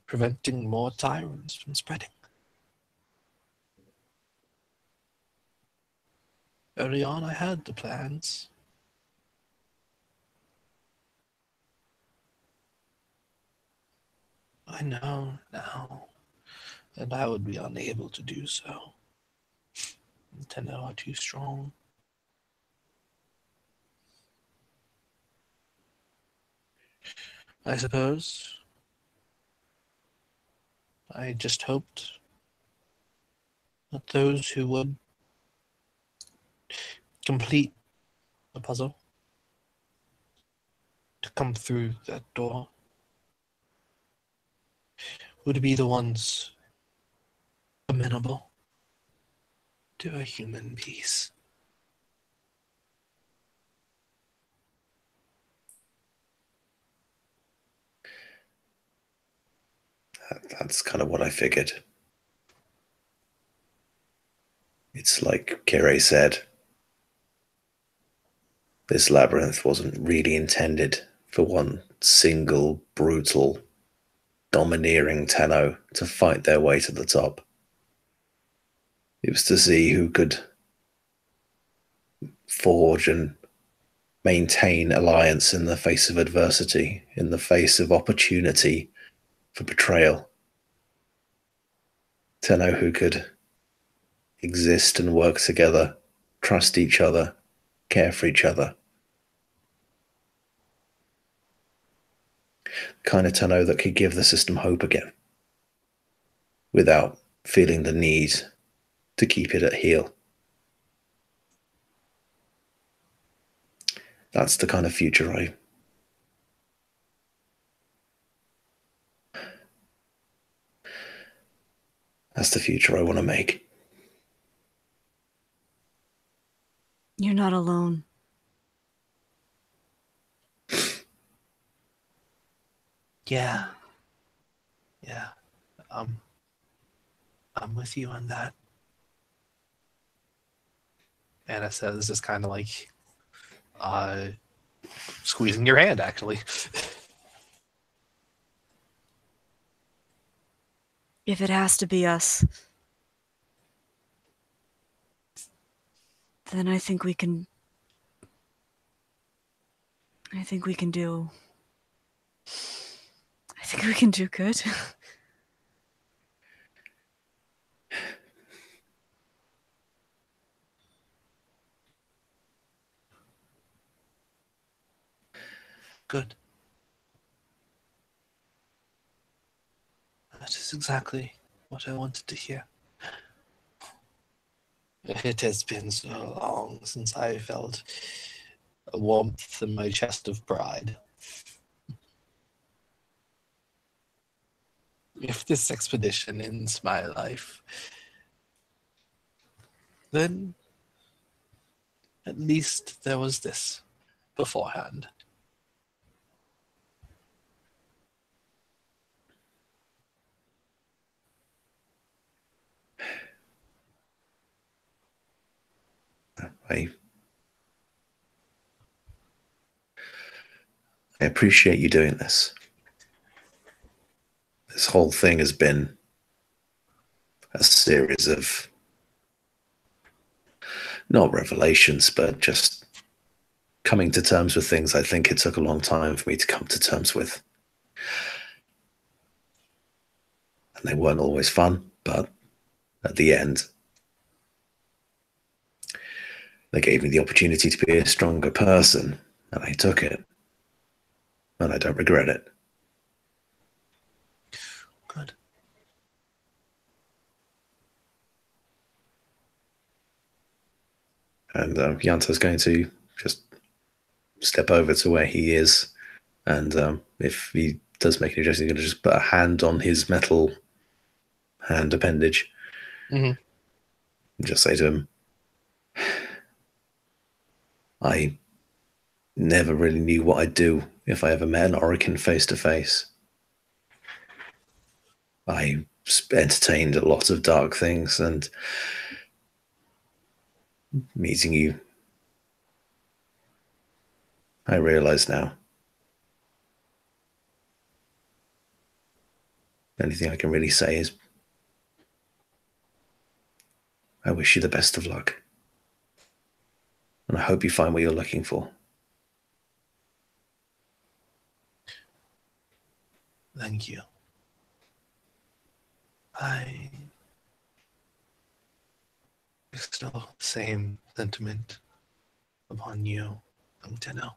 preventing more tyrants from spreading. Early on, I had the plans. I know now that I would be unable to do so. The Tenno are too strong. I suppose I just hoped that those who would complete the puzzle to come through that door would be the ones amenable to a human peace.
That's kind of what I figured. It's like Kire said, this labyrinth wasn't really intended for one single, brutal, domineering Tenno to fight their way to the top. It was to see who could forge and maintain alliance in the face of adversity, in the face of opportunity for betrayal. Tenno who could exist and work together, trust each other, care for each other, kind of Tenno that could give the system hope again without feeling the need to keep it at heel. That's the kind of future I want to make.
You're not alone.
Yeah. Yeah. I'm with you on that. Anna says, just kind of like squeezing your hand, actually.
If it has to be us, then I think we can do good.
Good. That is exactly what I wanted to hear. It has been so long since I felt a warmth in my chest of pride. If this expedition ends my life, then at least there was this beforehand.
I appreciate you doing this. This whole thing has been a series of not revelations, but just coming to terms with things I think it took a long time for me to come to terms with. And they weren't always fun, but at the end, they gave me the opportunity to be a stronger person, and I took it. And I don't regret it.
Good.
And Yanta's going to just step over to where he is, and if he does make any gesture, he's going to just put a hand on his metal hand appendage.
Mm-hmm.
And just say to him, I never really knew what I'd do if I ever met an Orokin face to face. I entertained a lot of dark things, and meeting you, I realize now. The only thing I can really say is I wish you the best of luck. And I hope you find what you're looking for.
Thank you. I bestow the same sentiment upon you, young Tenno.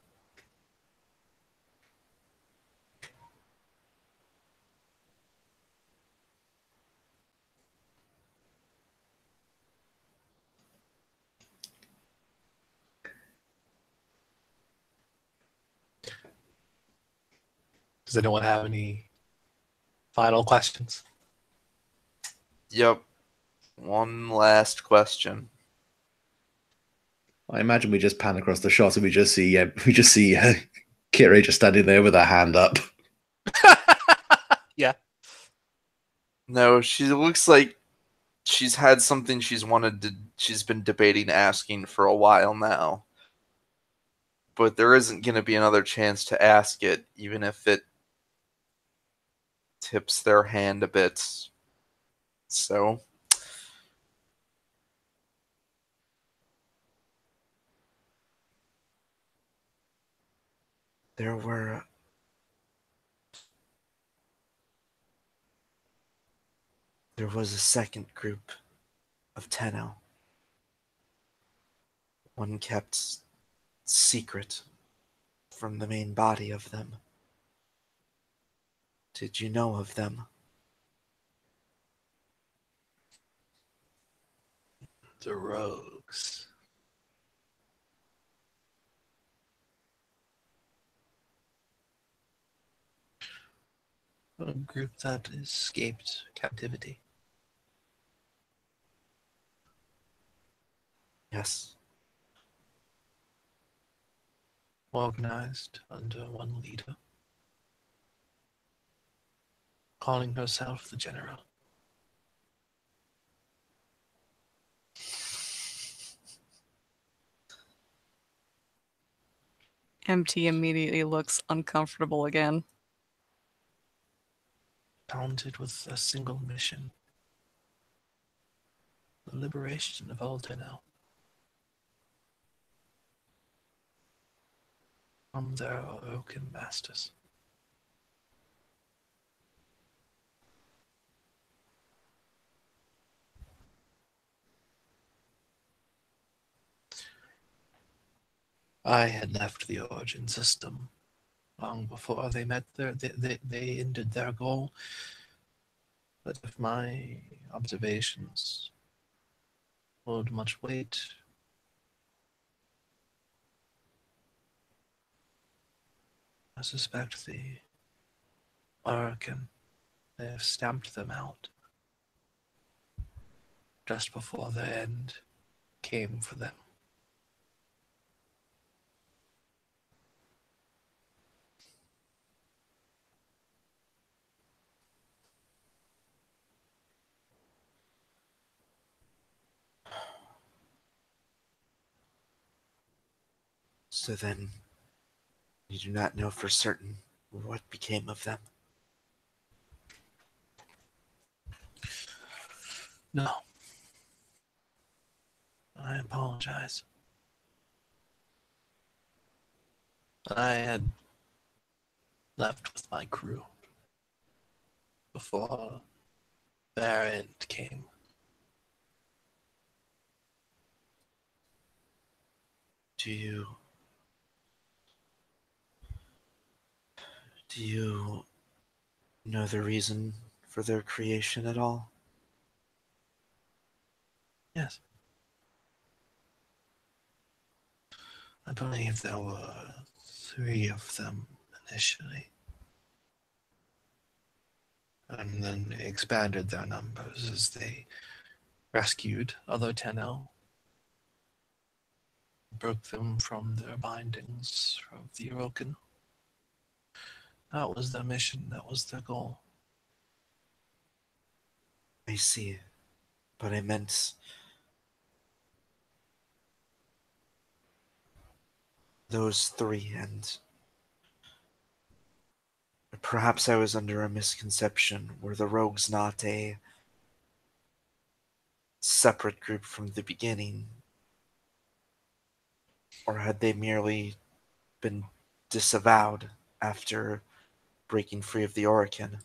Does anyone have any final questions?
Yep. One last question.
I imagine we just pan across the shot and we just see Kira just standing there with her hand up.
Yeah.
No, she looks like she's had something she's been debating asking for a while now. But there isn't going to be another chance to ask it, even if it tips their hand a bit. So there was a second group of Tenno. One kept secret from the main body of them. did you know of them?
The rogues. A group that escaped captivity.
Yes.
Organized under one leader, calling herself the General.
MT immediately looks uncomfortable again.
Talented with a single mission: the liberation of Aldenau from their Orokin masters. I had left the Origin system long before they met they ended their goal. But if my observations hold much weight, I suspect the Orokin may have stamped them out just before the end came for them.
So then, you do not know for certain what became of them?
No. I apologize. I had left with my crew before their end came.
Do you know the reason for their creation at all?
Yes. I believe there were 3 of them initially. And then they expanded their numbers as they rescued other Tenno, broke them from their bindings of the Orokin. That was their mission, that was their goal.
I see. But I meant those 3, and perhaps I was under a misconception. Were the rogues not a separate group from the beginning? Or had they merely been disavowed after breaking free of the Orokin?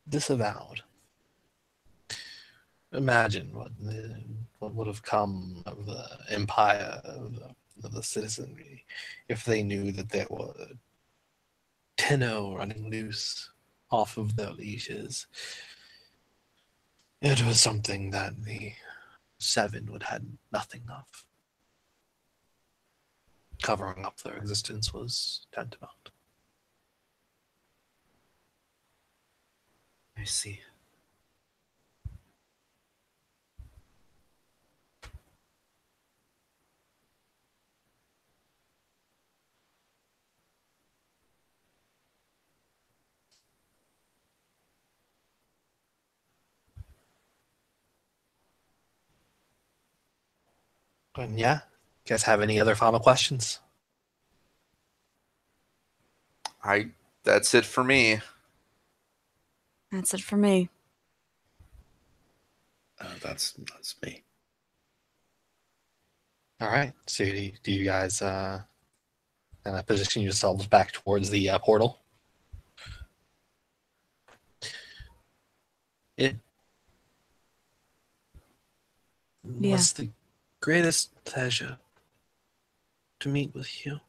Disavowed. Imagine what would have come of the empire, of the citizenry, if they knew that there were Tenno running loose off of their leashes. It was something that the 7 would have nothing of. Covering up their existence was tantamount.
I see.
And yeah, you guys have any other final questions?
That's it for me.
That's it for me.
That's me.
All right. So do you guys position yourselves back towards the portal? It
Yeah.
was the greatest pleasure to meet with you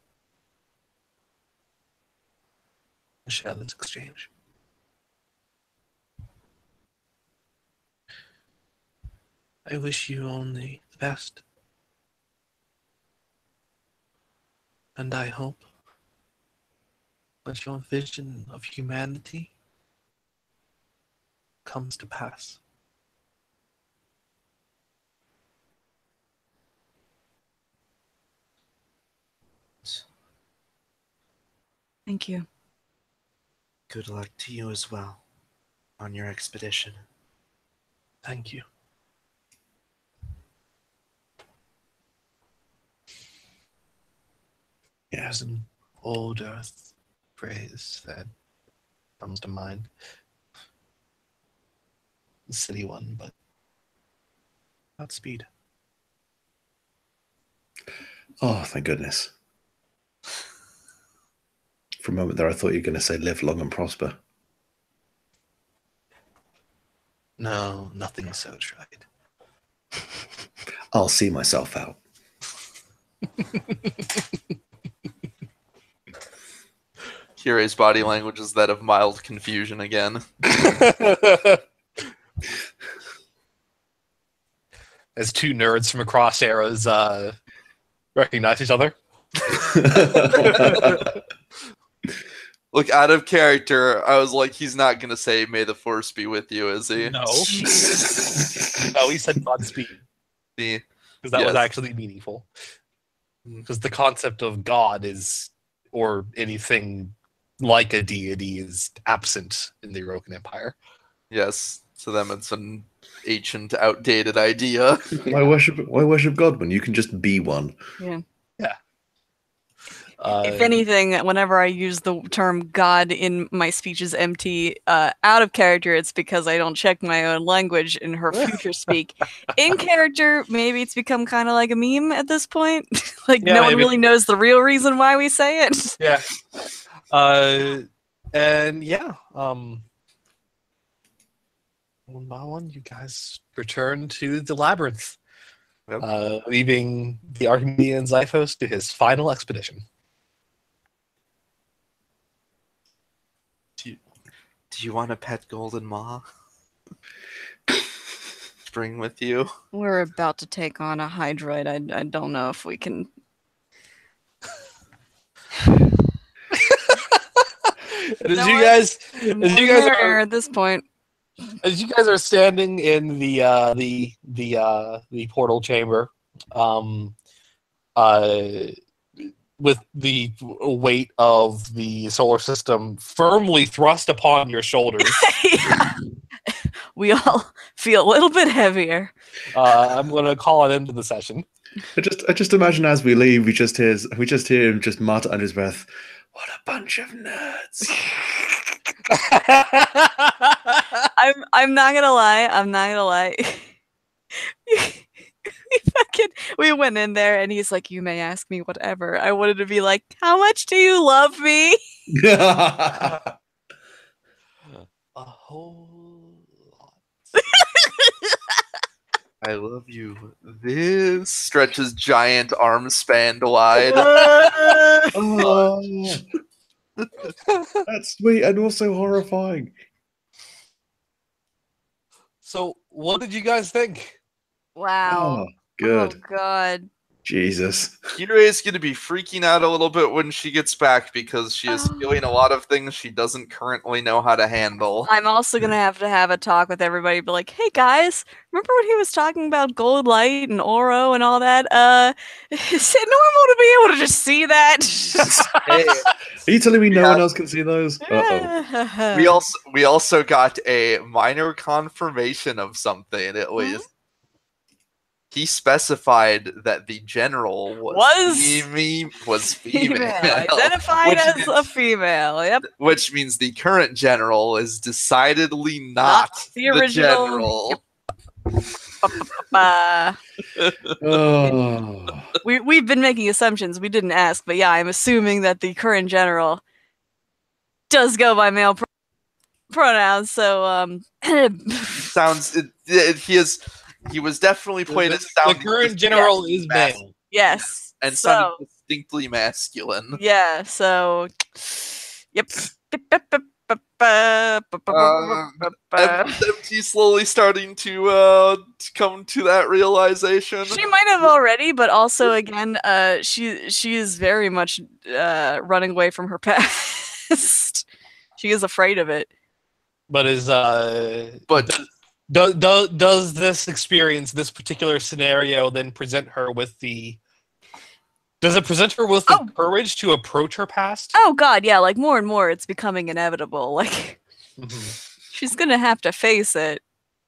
and share this exchange. I wish you only the best. And I hope that your vision of humanity comes to pass.
Thank you.
Good luck to you as well on your expedition.
Thank you. There's an old Earth phrase that comes to mind. The city one, but Godspeed.
Oh, thank goodness. For a moment there, I thought you were going to say live long and prosper.
No, nothing so tried.
I'll see myself out.
Kirei's body language is that of mild confusion again.
As two nerds from across eras recognize each other.
Look, out of character, I was like, he's not going to say, may the force be with you, is he?
No. No, he said Godspeed.
The,
Because that was
Yes.
actually meaningful. Because the concept of God is, or anything like a deity, is absent in the Orokin Empire.
yes, to them it's an ancient, outdated idea.
Why worship God when you can just be one?
Yeah.
Uh,
If anything, whenever I use the term God in my speeches MT out of character, it's because I don't check my own language in her future speak. In character, maybe it's become kind of like a meme at this point. Like
Yeah,
no one
maybe.
really knows the real reason why we say it.
Yeah. And yeah, one by one, you guys return to the labyrinth,
Yep.
leaving the Archimedean Xiphos to his final expedition.
Do you want a pet golden maw? Bring with you?
We're about to take on a hydroid. I don't know if we can.
As
No,
you guys,
The
as
more
you guys
merrier
are,
at this point.
as you guys are standing in the portal chamber, with the weight of the solar system firmly thrust upon your shoulders,
Yeah. We all feel a little bit heavier.
I'm going to call it into the session.
I just imagine as we leave, we just hear him just mutter under his breath, "What a bunch of nerds!"
I'm not gonna lie. We went in there and he's like, "You may ask me whatever." I wanted to be like, "How much do you love me?"
A whole lot.
I love you. This stretches giant arm span wide.
Oh, that's sweet and also horrifying.
So, what did you guys think?
Wow.
Oh, good.
Oh god.
Jesus.
Kirei going to be freaking out a little bit when she gets back because she is feeling a lot of things she doesn't currently know how to handle.
I'm also gonna have to have a talk with everybody, be like, "Hey guys, remember when he was talking about gold light and oro and all that? Is it normal to be able to just see that?"
Hey,
Are you telling me no one else can see those? Uh-oh.
we also got a minor confirmation of something at least. He specified that the general was female.
Identified
Which
as a female. Yep.
Which means the current general is decidedly not
the original.
general.
Oh.
We've been making assumptions. We didn't ask, but yeah, I'm assuming that the current general does go by male pronouns. So
Sounds he was definitely played as
The
sounding
current general is male.
yes,
and
so,
sounding distinctly masculine.
yeah. So yep.
MT slowly starting to come to that realization.
She might have already, but also again, she is very much running away from her past. She is afraid of it.
But does this experience, this particular scenario, then present her with the? Does it present her with the courage to approach her past?
Oh God, yeah. Like more and more, it's becoming inevitable. Like she's gonna have to face it.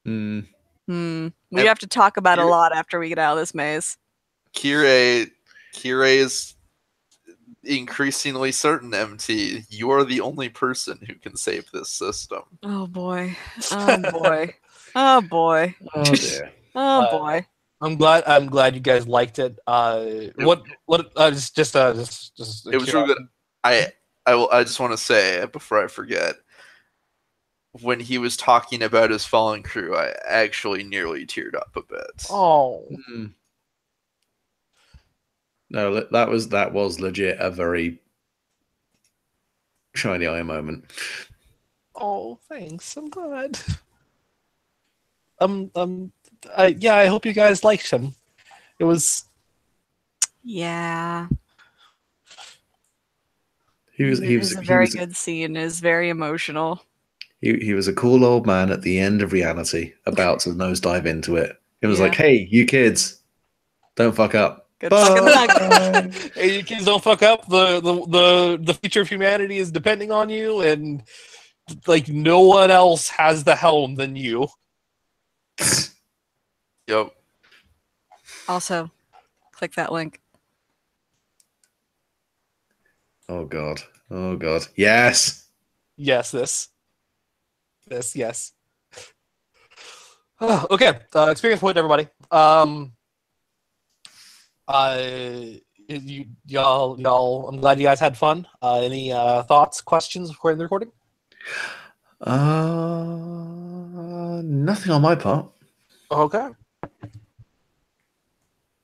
We have to talk about it a lot after we get out of this maze.
Kirei is increasingly certain, MT, you are the only person who can save this system.
Oh boy. Oh boy. Oh boy.
Oh dear.
Oh boy.
I'm glad you guys liked it. It was
real good. I just want to say before I forget, when he was talking about his fallen crew, I actually nearly teared up a bit.
Oh.
No, that was legit a very shiny eye moment.
Oh, thanks. I'm glad. I hope you guys liked him. It was.
Yeah.
He was
a very good scene. It was very emotional.
He was a cool old man at the end of reality, about to nosedive into it. He was like, "Hey, you kids, don't fuck up."
Good fucking luck.
Hey, you kids, don't fuck up. The future of humanity is depending on you, and like no one else has the helm than you.
Yep.
Also, click that link.
Oh god. Oh god. Yes.
Yes. Yes. Okay. Experience point, everybody. Y'all. I'm glad you guys had fun. Any thoughts, questions before the recording?
Nothing on my part.
Okay.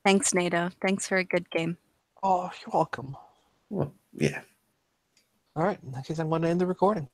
Thanks, NATO. Thanks for a good game.
Oh, you're welcome.
Well, yeah.
All right. In that case, I'm going to end the recording.